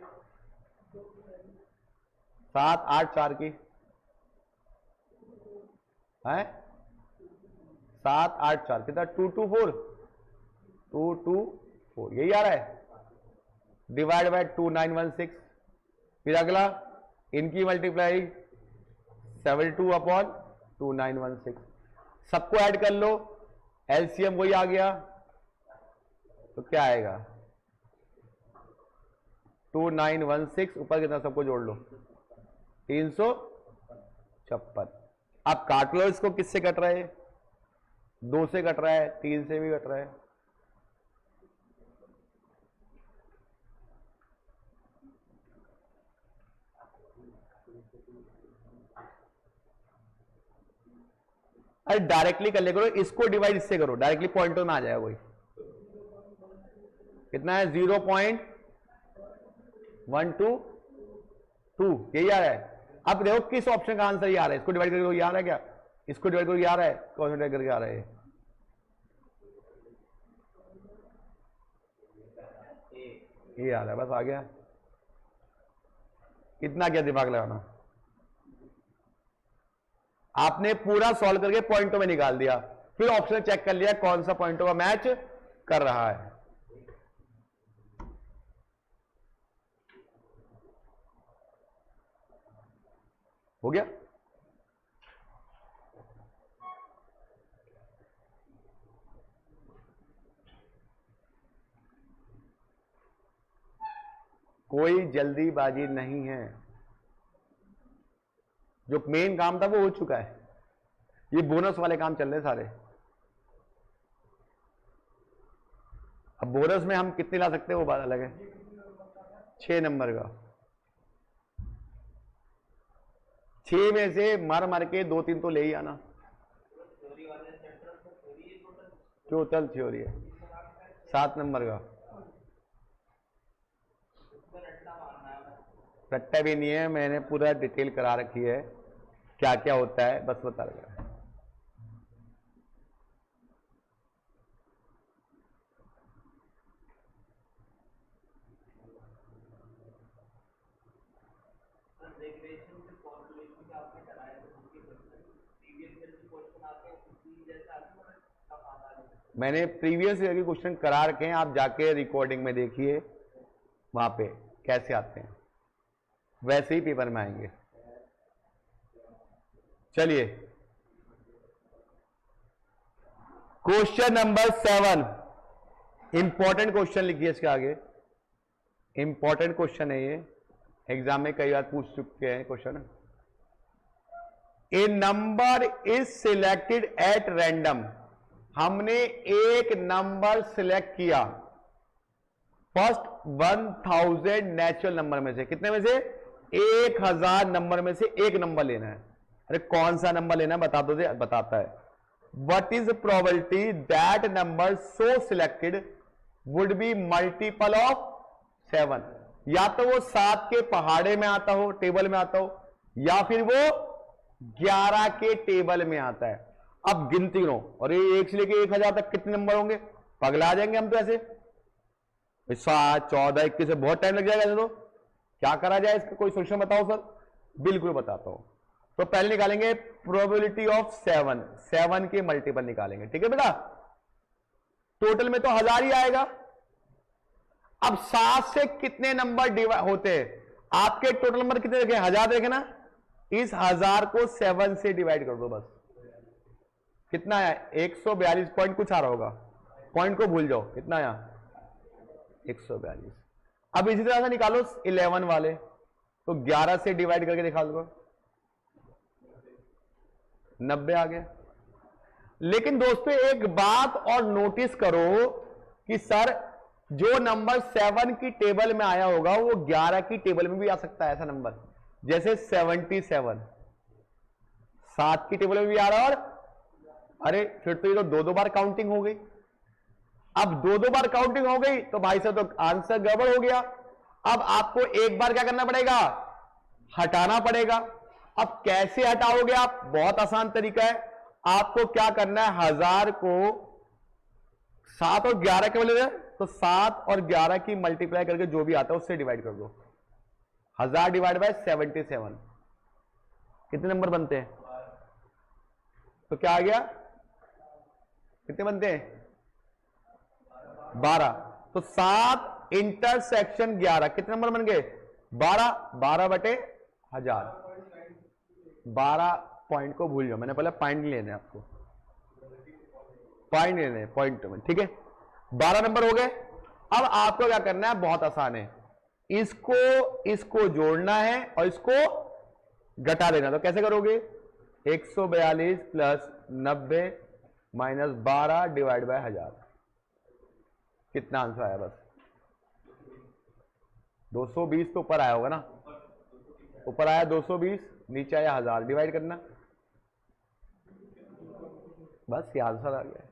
7, 8, 4 की है, 7, 8, 4 कितना, 224, 224 यही आ रहा है, डिवाइड बाय 2916। फिर अगला, इनकी मल्टीप्लाई 72/2916। सबको ऐड कर लो, एलसीएम वही आ गया, तो क्या आएगा, 2916 ऊपर कितना, सबको जोड़ लो, 356। आप काट लो इसको, किससे कट रहा है, 2 से कट रहा है, 3 से भी कट रहा है। अरे डायरेक्टली कर ले करो, इसको डिवाइड इससे करो, डायरेक्टली पॉइंटों में आ जाएगा वही। कितना है, 0.122 यही आ रहा है। अब देखो किस ऑप्शन का आंसर ये आ रहा है, इसको डिवाइड करके ये आ रहा है क्या, इसको डिवाइड करके आ रहा है, कौन सा डिवाइड करके आ रहा है, ये आ रहा है, बस आ गया। इतना क्या दिमाग लगाना, आपने पूरा सॉल्व करके पॉइंटों में निकाल दिया, फिर ऑप्शन चेक कर लिया कौन सा पॉइंटों का मैच कर रहा है। हो गया। कोई जल्दीबाजी नहीं है, जो मेन काम था वो हो चुका है, ये बोनस वाले काम चल रहे सारे। अब बोनस में हम कितने ला सकते हैं वो बात अलग है, 6 नंबर का, 6 में से मर मर के 2-3 तो ले ही आना, टोटल थ्योरी है 7 नंबर का। रट्टा भी नहीं है, मैंने पूरा डिटेल करा रखी है क्या क्या होता है, बस बता रहा है। मैंने प्रीवियस ईयर के क्वेश्चन करा रखे हैं, आप जाके रिकॉर्डिंग में देखिए वहां पे कैसे आते हैं, वैसे ही पेपर में आएंगे। चलिए क्वेश्चन नंबर 7, इंपॉर्टेंट क्वेश्चन लिखिए इसके आगे, इंपॉर्टेंट क्वेश्चन है ये, एग्जाम में कई बार पूछ चुके हैं question. A number is selected at random, हमने एक नंबर सिलेक्ट किया फर्स्ट 1000 नेचुरल नंबर में से, कितने में से 1000 नंबर में से एक नंबर लेना है। अरे कौन सा नंबर लेना है बता दो, बताता है। What is the probability that number so selected would be multiple of 7, या तो वो 7 के पहाड़े में आता हो, टेबल में आता हो, या फिर वो 11 के टेबल में आता है। अब गिनती लो, और ये 1 से लेके 1000 तक कितने नंबर होंगे, पगला जाएंगे हम तो ऐसे। 7, 14, 21 से बहुत टाइम लग जाएगा ऐसे तो। क्या करा जाए इसका, कोई सोल्यूशन बताओ सर। बिल्कुल बताता हूं। तो पहले निकालेंगे प्रोबेबिलिटी ऑफ 7 के मल्टीपल निकालेंगे, ठीक है बेटा। टोटल में तो 1000 ही आएगा। अब 7 से कितने नंबर डिवाइड होते हैं, आपके टोटल नंबर कितने देखे, 1000 देखे ना, इस 1000 को 7 से डिवाइड कर दो बस। कितना आया, 142 पॉइंट कुछ आ रहा होगा, पॉइंट को भूल जाओ, कितना आया 142। अब इसी तरह से निकालो 11 वाले, तो 11 से डिवाइड करके दिखा दो, 90 आ गया। लेकिन दोस्तों एक बात और नोटिस करो कि सर जो नंबर 7 की टेबल में आया होगा वो 11 की टेबल में भी आ सकता है, ऐसा नंबर जैसे 77 7 की टेबल में भी आ रहा है। और अरे फिर तो ये तो 2 बार काउंटिंग हो गई। अब 2 बार काउंटिंग हो गई तो भाई साहब तो आंसर गड़बड़ हो गया। अब आपको एक बार क्या करना पड़ेगा, हटाना पड़ेगा। अब कैसे हटाओगे आप, बहुत आसान तरीका है। आपको क्या करना है, 1000 को 7 और 11 के बोले तो 7 और 11 की मल्टीप्लाई करके जो भी आता है उससे डिवाइड कर दो। 1000 डिवाइड बाय 77 कितने नंबर बनते हैं, तो क्या आ गया, कितने बनते हैं 12। तो 7 इंटरसेक्शन 11 कितने नंबर बन गए 12, 12 बटे 1000। 12 पॉइंट को भूल जाओ, मैंने पहले पॉइंट लेने आपको, पॉइंट लेने पॉइंट में, ठीक है। 12 नंबर हो गए। अब आपको क्या करना है, बहुत आसान है, इसको जोड़ना है और इसको घटा देना। तो कैसे करोगे, 142 प्लस 90 माइनस 12 डिवाइड बाय 1000, कितना आंसर आया, बस 220 तो ऊपर आया होगा ना, ऊपर आया 220, नीचे आया 1000, डिवाइड करना, बस ये आंसर आ गया।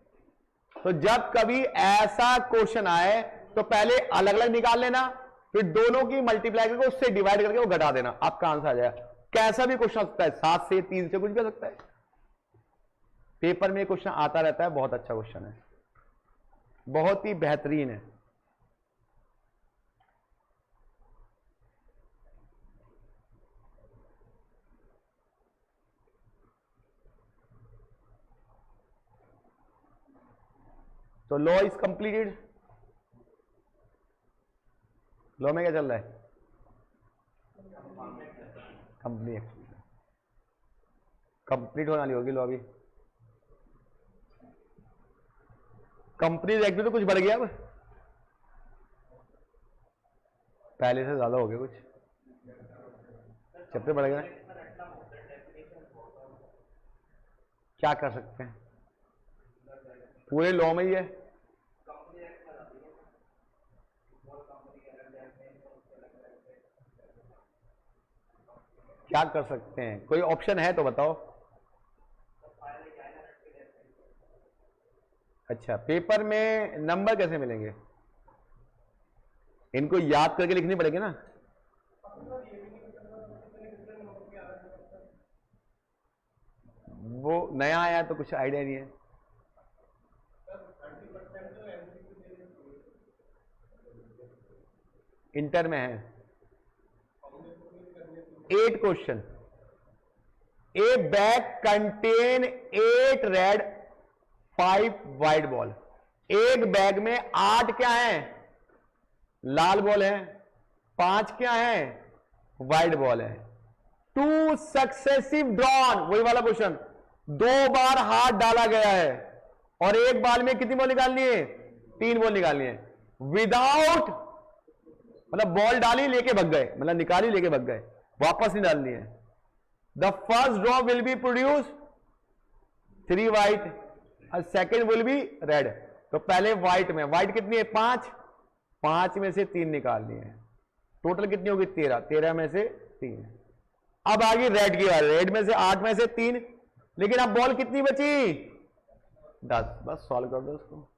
तो जब कभी ऐसा क्वेश्चन आए तो पहले अलग अलग निकाल लेना, फिर दोनों की मल्टीप्लाई करके उससे डिवाइड करके वो घटा देना, आपका आंसर आ जाएगा। कैसा भी क्वेश्चन आ सकता है, 7 से 3 से कुछ भी आ सकता है। पेपर में क्वेश्चन आता रहता है, बहुत अच्छा क्वेश्चन है, बहुत ही बेहतरीन है। तो लॉ इज कंप्लीटेड। लॉ में क्या चल रहा है, कंप्लीट होने वाली होगी लॉ अभी। कंपनी एक्ट में तो कुछ बढ़ गया, अब पहले से ज्यादा हो गया, कुछ चैप्टर बढ़ गया। क्या कर सकते हैं, पूरे लॉ में ही है। क्या कर सकते हैं, कोई ऑप्शन है तो बताओ। अच्छा, पेपर में नंबर कैसे मिलेंगे, इनको याद करके लिखनी पड़ेगी ना। वो नया आया तो कुछ आइडिया नहीं है। इंटर में है 8 क्वेश्चन। ए bag contain 8 red 5 white ball. एक बैग में 8 क्या है, लाल बॉल है, 5 क्या है, वाइट बॉल है। 2 सक्सेसिव ड्रॉन, वही वाला क्वेश्चन, 2 बार हाथ डाला गया है और एक बाल में कितनी बॉल निकालनी है, 3 बॉल निकालनी है। विदाउट मतलब बॉल डाली लेके भग गए, मतलब निकाली लेके भग गए, वापस नहीं डालनी है। The first drop will be produce 3 white और सेकेंड विल बी रेड। तो पहले व्हाइट में, व्हाइट कितनी है 5, 5 में से 3 निकालनी है, टोटल कितनी होगी 13, 13 में से 3। अब आ गई रेड की बात, रेड में से 8 में से 3, लेकिन अब बॉल कितनी बची 10। बस सॉल्व कर दो उसको।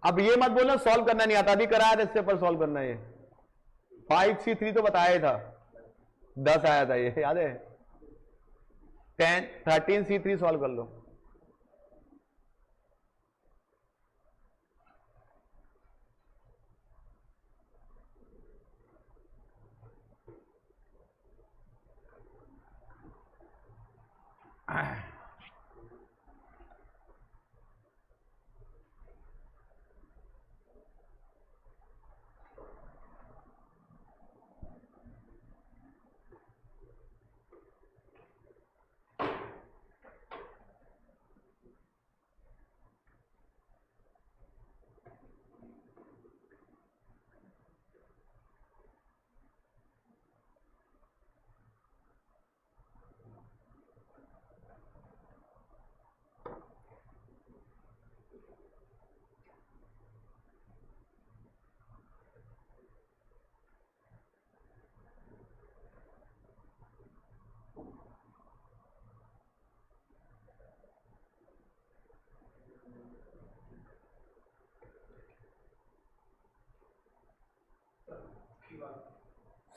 अब ये मत बोलना सॉल्व करना नहीं आता, अभी कराया था इससे पर सॉल्व करना है। 5C3 तो बताया था, 10 आया था ये याद है। 13C3 सॉल्व कर लो।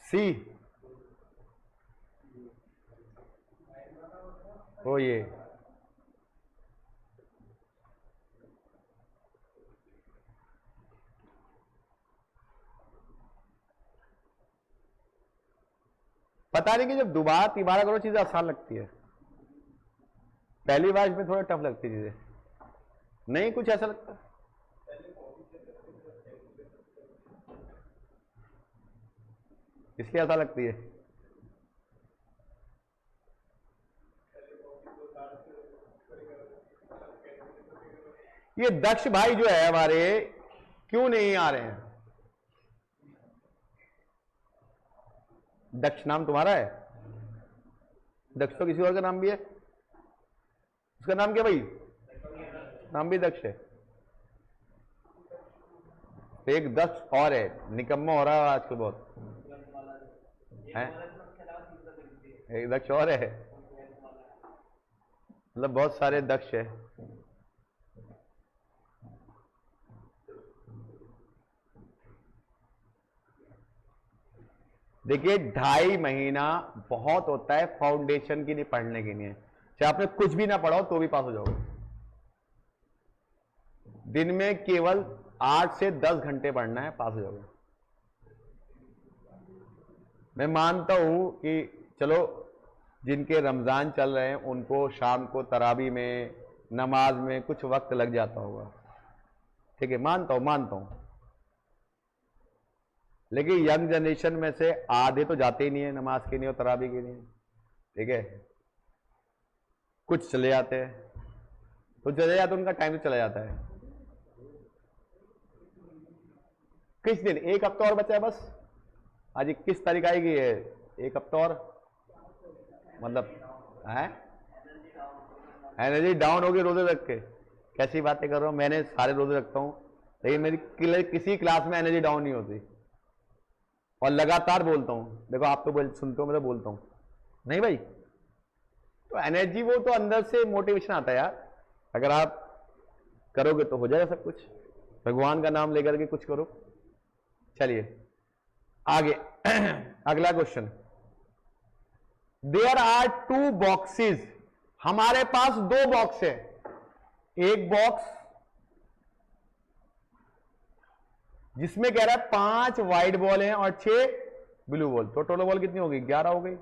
सी ओ ये पता नहीं कि जब दोबारा तीबारा करो चीजें आसान लगती है, पहली बार में थोड़ा टफ लगती है चीजें, नहीं कुछ ऐसा लगता इसलिए ऐसा लगती है। ये दक्ष भाई जो है हमारे क्यों नहीं आ रहे हैं? दक्ष नाम तुम्हारा है? दक्ष तो किसी और का नाम भी है, उसका नाम क्या भाई? नाम भी दक्ष है। तो एक दक्ष और है, निकम्मा हो रहा है आजकल बहुत है। एक दक्ष और है, मतलब बहुत सारे दक्ष है। देखिए 2.5 महीना बहुत होता है फाउंडेशन की नहीं पढ़ने के लिए, चाहे आपने कुछ भी ना पढ़ाओ तो भी पास हो जाओगे। दिन में केवल 8 से 10 घंटे पढ़ना है, पास हो जाओगे। मैं मानता हूं कि चलो जिनके रमजान चल रहे हैं उनको शाम को तरावी में नमाज में कुछ वक्त लग जाता होगा, ठीक है, मानता हूं। लेकिन यंग जनरेशन में से आधे तो जाते ही नहीं है नमाज के लिए और तरावी के लिए, ठीक है, कुछ चले जाते हैं, तो चले जाते उनका टाइम तो चला जाता है। किस दिन? 1 हफ्ता और बचा है बस। आज 21 तारीख आएगी है, 1 हफ्ता और, मतलब है एनर्जी डाउन होगी रोजे रख के। कैसी बातें कर रहा हूं, मैंने सारे रोजे रखता हूं लेकिन मेरी किसी क्लास में एनर्जी डाउन नहीं होती और लगातार बोलता हूं। देखो आप तो सुनते हो, मैं तो बोलता हूं नहीं भाई। तो एनर्जी वो तो अंदर से मोटिवेशन आता है यार, अगर आप करोगे तो हो जाएगा सब कुछ। भगवान का नाम लेकर के कुछ करो। चलिए आगे अगला क्वेश्चन। देयर आर 2 बॉक्सेस, हमारे पास 2 बॉक्स है। एक बॉक्स जिसमें कह रहा है 5 व्हाइट बॉल हैं और 6 ब्लू बॉल, तो टोटल बॉल कितनी होगी? 11 हो गई।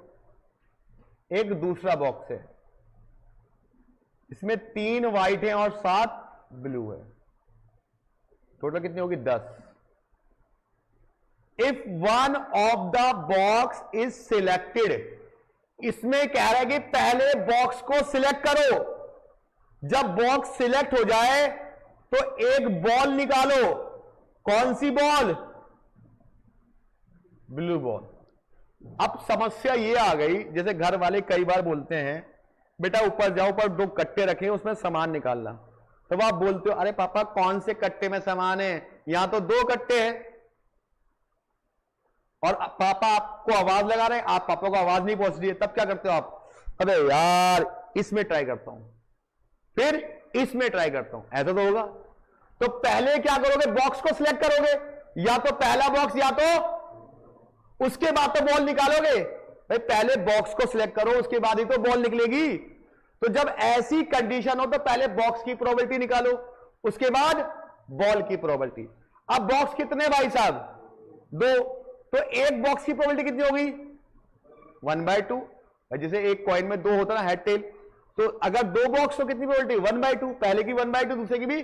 एक दूसरा बॉक्स है, इसमें 3 व्हाइट हैं और 7 ब्लू है, टोटल कितनी होगी? 10। If one of the box is selected, इसमें कह रहा है कि पहले बॉक्स को सिलेक्ट करो। जब बॉक्स सिलेक्ट हो जाए तो एक बॉल निकालो। कौन सी बॉल? Blue ball. अब समस्या ये आ गई, जैसे घर वाले कई बार बोलते हैं बेटा ऊपर जाओ, ऊपर 2 कट्टे रखे हैं उसमें सामान निकालना, तो आप बोलते हो अरे पापा कौन से कट्टे में सामान है, यहां तो 2 कट्टे हैं, और पापा आपको आवाज लगा रहे हैं, आप पापा को आवाज नहीं पहुंच रही है, तब क्या करते हो आप, अबे यार इसमें ट्राई करता हूं, फिर इसमें ट्राई करता हूं, ऐसा तो होगा। तो पहले क्या करोगे, बॉक्स को सिलेक्ट करोगे, या तो पहला बॉक्स या तो उसके बाद तो बॉल निकालोगे। भाई पहले बॉक्स को सिलेक्ट करो, उसके बाद ही तो बॉल निकलेगी। तो जब ऐसी कंडीशन हो तो पहले बॉक्स की प्रोबेबिलिटी निकालो, उसके बाद बॉल की प्रोबेबिलिटी। अब बॉक्स कितने भाई साहब, 2, तो एक बॉक्स की प्रोबेबिलिटी कितनी होगी, 1/2। जैसे एक कॉइन में 2 होता ना हेड टेल, तो अगर 2 बॉक्स तो कितनी प्रोबेबिलिटी, 1/2, पहले की 1/2, दूसरे की भी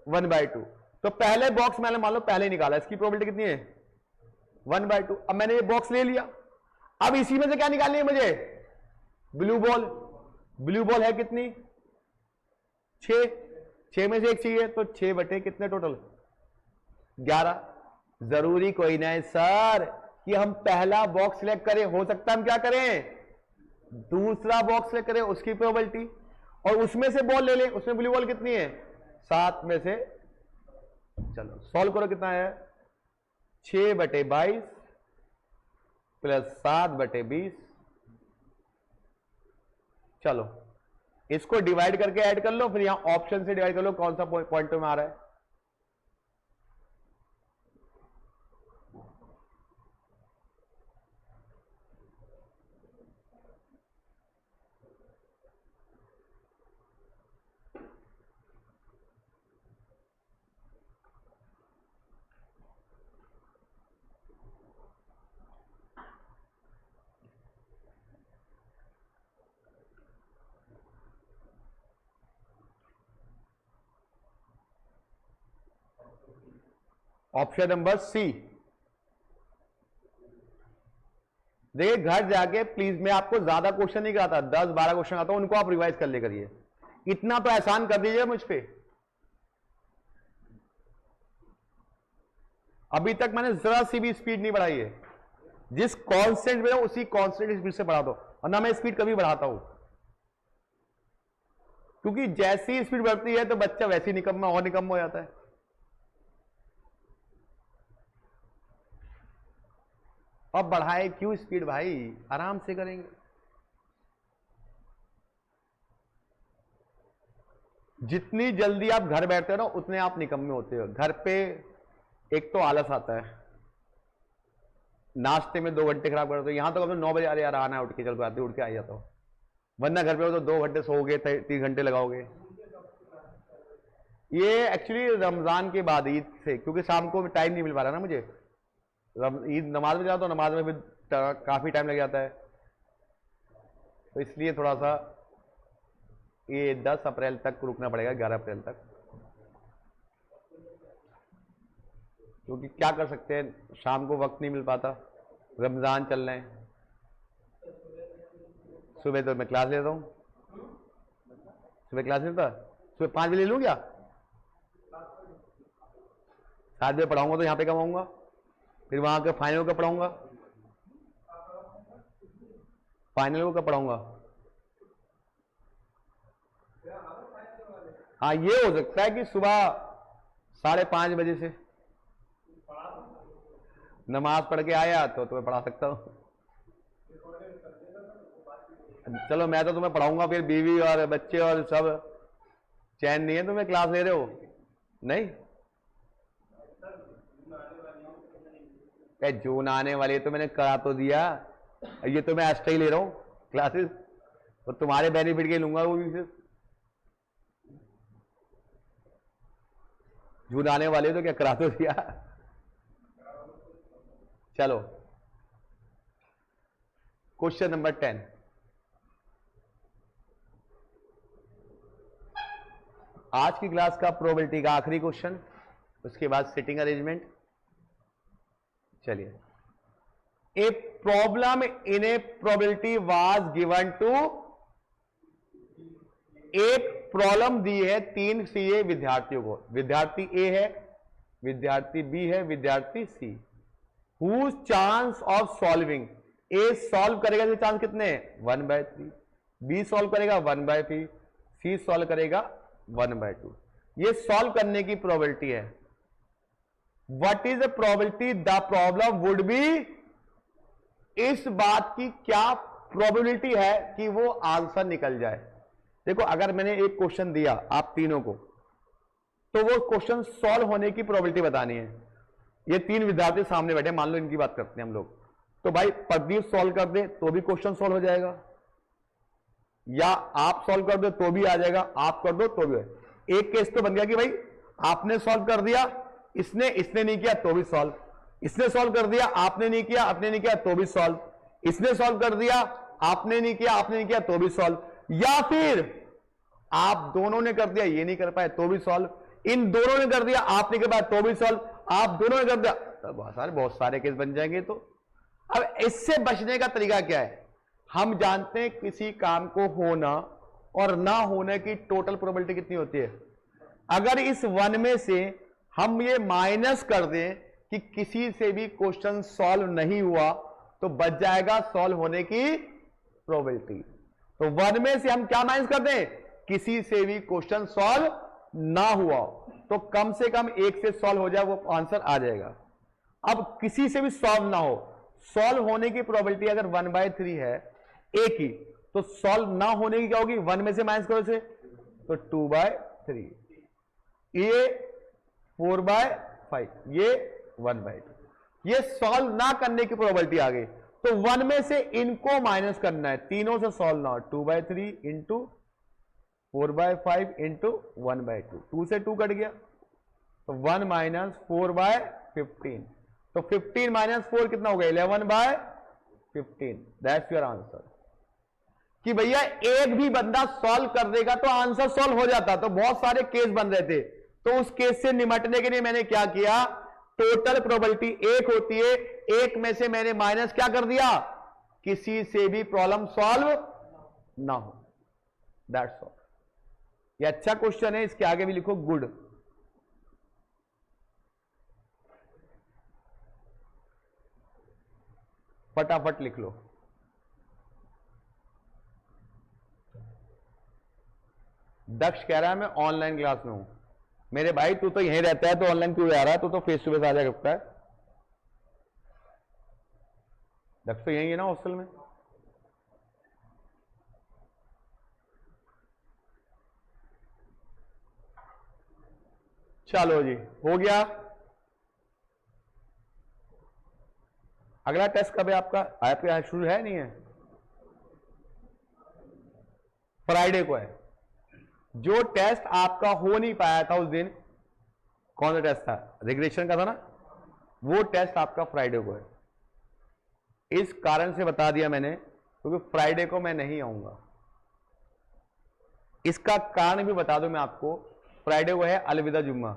1/2। तो पहले बॉक्स मैंने मान लो पहले निकाला, इसकी प्रोबेबिलिटी कितनी है, 1/2। अब मैंने ये बॉक्स ले लिया, अब इसी में से क्या निकालनी है मुझे, ब्लू बॉल। ब्लू बॉल है कितनी, 6 में से एक चाहिए, तो 6 बटे कितने टोटल, 11। जरूरी कोई नहीं सर कि हम पहला बॉक्स सिलेक्ट करें, हो सकता है हम क्या करें, दूसरा बॉक्स सिलेक्ट करें, उसकी प्रोबेबिलिटी, और उसमें से बॉल ले लें। उसमें ब्लू बॉल कितनी है, 7 में से, चलो सॉल्व करो, कितना है, 6/22 प्लस 7/20। चलो इसको डिवाइड करके ऐड कर लो, फिर यहां ऑप्शन से डिवाइड कर लो कौन सा पॉइंट में आ रहा है। Option number C. देखिए घर जाके प्लीज, मैं आपको ज्यादा क्वेश्चन नहीं कराता, 10-12 क्वेश्चन आता हूं, उनको आप रिवाइज कर ले करिए, इतना तो एहसान कर दीजिए मुझ पे। अभी तक मैंने जरा सी भी स्पीड नहीं बढ़ाई है, जिस कांस्टेंट में उसी कांस्टेंट स्पीड से बढ़ा दो, और ना मैं स्पीड कभी बढ़ाता हूं, क्योंकि जैसी स्पीड बढ़ती है तो बच्चा वैसे ही निकम्मा और निकम्मा हो जाता है। अब बढ़ाए क्यों स्पीड भाई, आराम से करेंगे। जितनी जल्दी आप घर बैठते हो ना उतने आप निकम्मे होते हो। घर पे एक तो आलस आता है, नाश्ते में 2 घंटे खराब करते हो, यहां तो कब 9 बजे अरे यार आना है, उठ के चल आते उठ के आ जाता हो, वरना घर पे हो तो 2 घंटे सोओगे, 3 घंटे लगाओगे। ये एक्चुअली रमजान के बाद ईद से, क्योंकि शाम को टाइम नहीं मिल पा रहा ना मुझे, ईद नमाज में जाता हूँ, नमाज में भी काफी टाइम लग जाता है, तो इसलिए थोड़ा सा ये 10 अप्रैल तक रुकना पड़ेगा, 11 अप्रैल तक, क्योंकि क्या कर सकते हैं, शाम को वक्त नहीं मिल पाता, रमजान चल रहे हैं। सुबह तो मैं क्लास लेता हूँ, सुबह क्लास लेता, सुबह 5 बजे ले लूँ क्या, 7 बजे पढ़ाऊंगा तो यहाँ पे कब आऊंगा, फिर वहां के फाइनल का पढ़ाऊंगा, फाइनल को कब पढ़ाऊंगा। हाँ ये हो सकता है कि सुबह 5:30 बजे से नमाज पढ़ के आया तो तुम्हें पढ़ा सकता हूं। चलो मैं तो तुम्हें पढ़ाऊंगा, फिर बीवी और बच्चे और सब चैन नहीं है, तुम्हें क्लास ले रहे हो नहीं, जून आने वाली तो मैंने करा तो दिया, ये तो मैं एक्स्ट्रा ही ले रहा हूं क्लासेस, और तुम्हारे बेनिफिट के लूंगा वो भी, फिर जून आने वाले तो क्या करा तो दिया। चलो क्वेश्चन नंबर 10, आज की क्लास का प्रोबेबिलिटी का आखिरी क्वेश्चन, उसके बाद सिटिंग अरेंजमेंट। चलिए, a problem in a probability was given to, एक प्रॉब्लम दी है 3 सीए विद्यार्थियों को, विद्यार्थी ए है, विद्यार्थी बी है, विद्यार्थी C, whose chance of solving, A solve करेगा तो चांस कितने हैं 1/3, बी सॉल्व करेगा 1/3, सी सॉल्व करेगा 1/2। ये सॉल्व करने की प्रोबेबिलिटी है। What is the probability the problem would be, इस बात की क्या प्रोबेबिलिटी है कि वो आंसर निकल जाए। देखो अगर मैंने एक क्वेश्चन दिया आप तीनों को, तो वो क्वेश्चन सॉल्व होने की प्रोबेबिलिटी बतानी है। ये तीन विद्यार्थी सामने बैठे, मान लो इनकी बात करते हैं हम लोग, तो भाई प्रदीप सॉल्व कर दे तो भी क्वेश्चन सॉल्व हो जाएगा, या आप सॉल्व कर दो तो भी आ जाएगा, आप कर दो तो भी। एक केस तो बन गया कि भाई आपने सॉल्व कर दिया, इसने नहीं किया तो भी सॉल्व, इसने सॉल्व कर दिया आपने नहीं किया, आपने नहीं किया तो भी सॉल्व, इसने सॉल्व कर दिया आपने नहीं किया, आपने नहीं किया तो भी सॉल्व, या फिर आप दोनों ने कर दिया ये नहीं कर पाए तो भी सॉल्व, इन दोनों ने कर दिया आप नहीं कर पाए तो भी सॉल्व, आप दोनों ने कर दिया, तो बहुत सारे केस बन जाएंगे। तो अब इससे बचने का तरीका क्या है? हम जानते हैं किसी काम को होना और ना होने की टोटल प्रोबेबिलिटी कितनी होती है। अगर इस 1 में से हम ये माइनस कर दें कि किसी से भी क्वेश्चन सॉल्व नहीं हुआ, तो बच जाएगा सॉल्व होने की प्रोबेबिलिटी। तो 1 में से हम क्या माइनस कर दें? किसी से भी क्वेश्चन सॉल्व ना हुआ, तो कम से कम एक से सॉल्व हो जाए, वो आंसर आ जाएगा। अब किसी से भी सॉल्व ना हो, सॉल्व होने की प्रोबेबिलिटी अगर 1/3 है ए की, तो सॉल्व ना होने की क्या होगी? 1 में से माइनस करो इसे, तो 2/3, ये 4/5, ये 1/2। ये सॉल्व ना करने की प्रोबेबिलिटी आ गई, तो 1 में से इनको माइनस करना है, तीनों से सॉल्व ना हो। 2/3 इंटू 4/5 इंटू 1/2, 2 से 2 कट गया, तो 1 - 4/15, तो 15 - 4 कितना हो गया? 11/15। That's your answer. कि भैया एक भी बंदा सॉल्व कर देगा तो आंसर सॉल्व हो जाता। तो बहुत सारे केस बन रहे थे, तो उस केस से निपटने के लिए मैंने क्या किया? टोटल प्रोबेबिलिटी 1 होती है, 1 में से मैंने माइनस क्या कर दिया? किसी से भी प्रॉब्लम सॉल्व ना हो। That's all. ये अच्छा क्वेश्चन है, इसके आगे भी लिखो गुड। फटाफट लिख लो। दक्ष कह रहा है मैं ऑनलाइन क्लास में हूं। मेरे भाई तू तो यहीं रहता है, तो ऑनलाइन क्यों आ रहा है? तू तो फेस टू फेस आ जा सकता है। दक्ष तो यहीं है ना हॉस्टल में। चलो जी, हो गया। अगला टेस्ट कब है आपका? आपका शुरू है नहीं है? फ्राइडे को है। जो टेस्ट आपका हो नहीं पाया था उस दिन, कौन सा टेस्ट था? रिग्रेशन का था ना, वो टेस्ट आपका फ्राइडे को है। इस कारण से बता दिया मैंने, क्योंकि फ्राइडे को मैं नहीं आऊंगा। इसका कारण भी बता दूं मैं आपको, फ्राइडे को है अलविदा जुम्मा,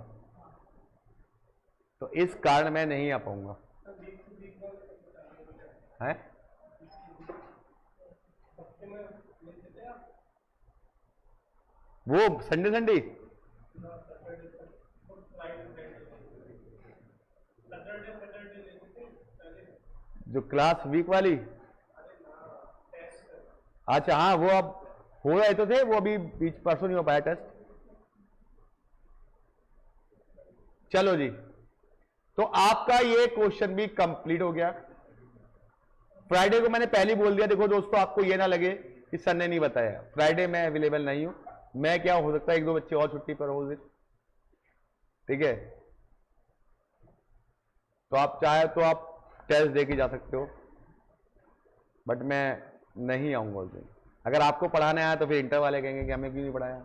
तो इस कारण मैं नहीं आ पाऊंगा। है वो संडे जो क्लास वीक वाली, अच्छा हाँ, वो अब हो रहे तो थे, वो अभी बीच परसों नहीं हो पाया टेस्ट। चलो जी, तो आपका ये क्वेश्चन भी कंप्लीट हो गया। फ्राइडे को मैंने पहले बोल दिया, देखो दोस्तों आपको ये ना लगे कि सर ने नहीं बताया, फ्राइडे मैं अवेलेबल नहीं हूं। मैं क्या हो सकता है 1-2 बच्चे और छुट्टी पर हो उस दिन, ठीक है? तो आप चाहे तो आप टेस्ट दे के जा सकते हो, बट मैं नहीं आऊंगा उस दिन। अगर आपको पढ़ाने आया तो फिर इंटर वाले कहेंगे कि हमें क्यों नहीं पढ़ाया।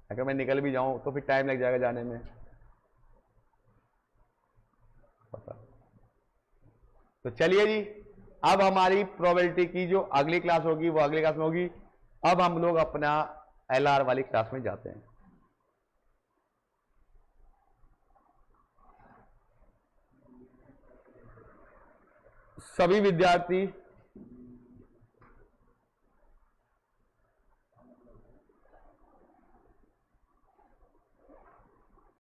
अगर मैं निकल भी जाऊं तो फिर टाइम लग जाएगा जाने में, पता। तो चलिए जी, अब हमारी प्रोबेबिलिटी की जो अगली क्लास होगी वो अगली क्लास में होगी। अब हम लोग अपना एलआर वाली क्लास में जाते हैं। सभी विद्यार्थी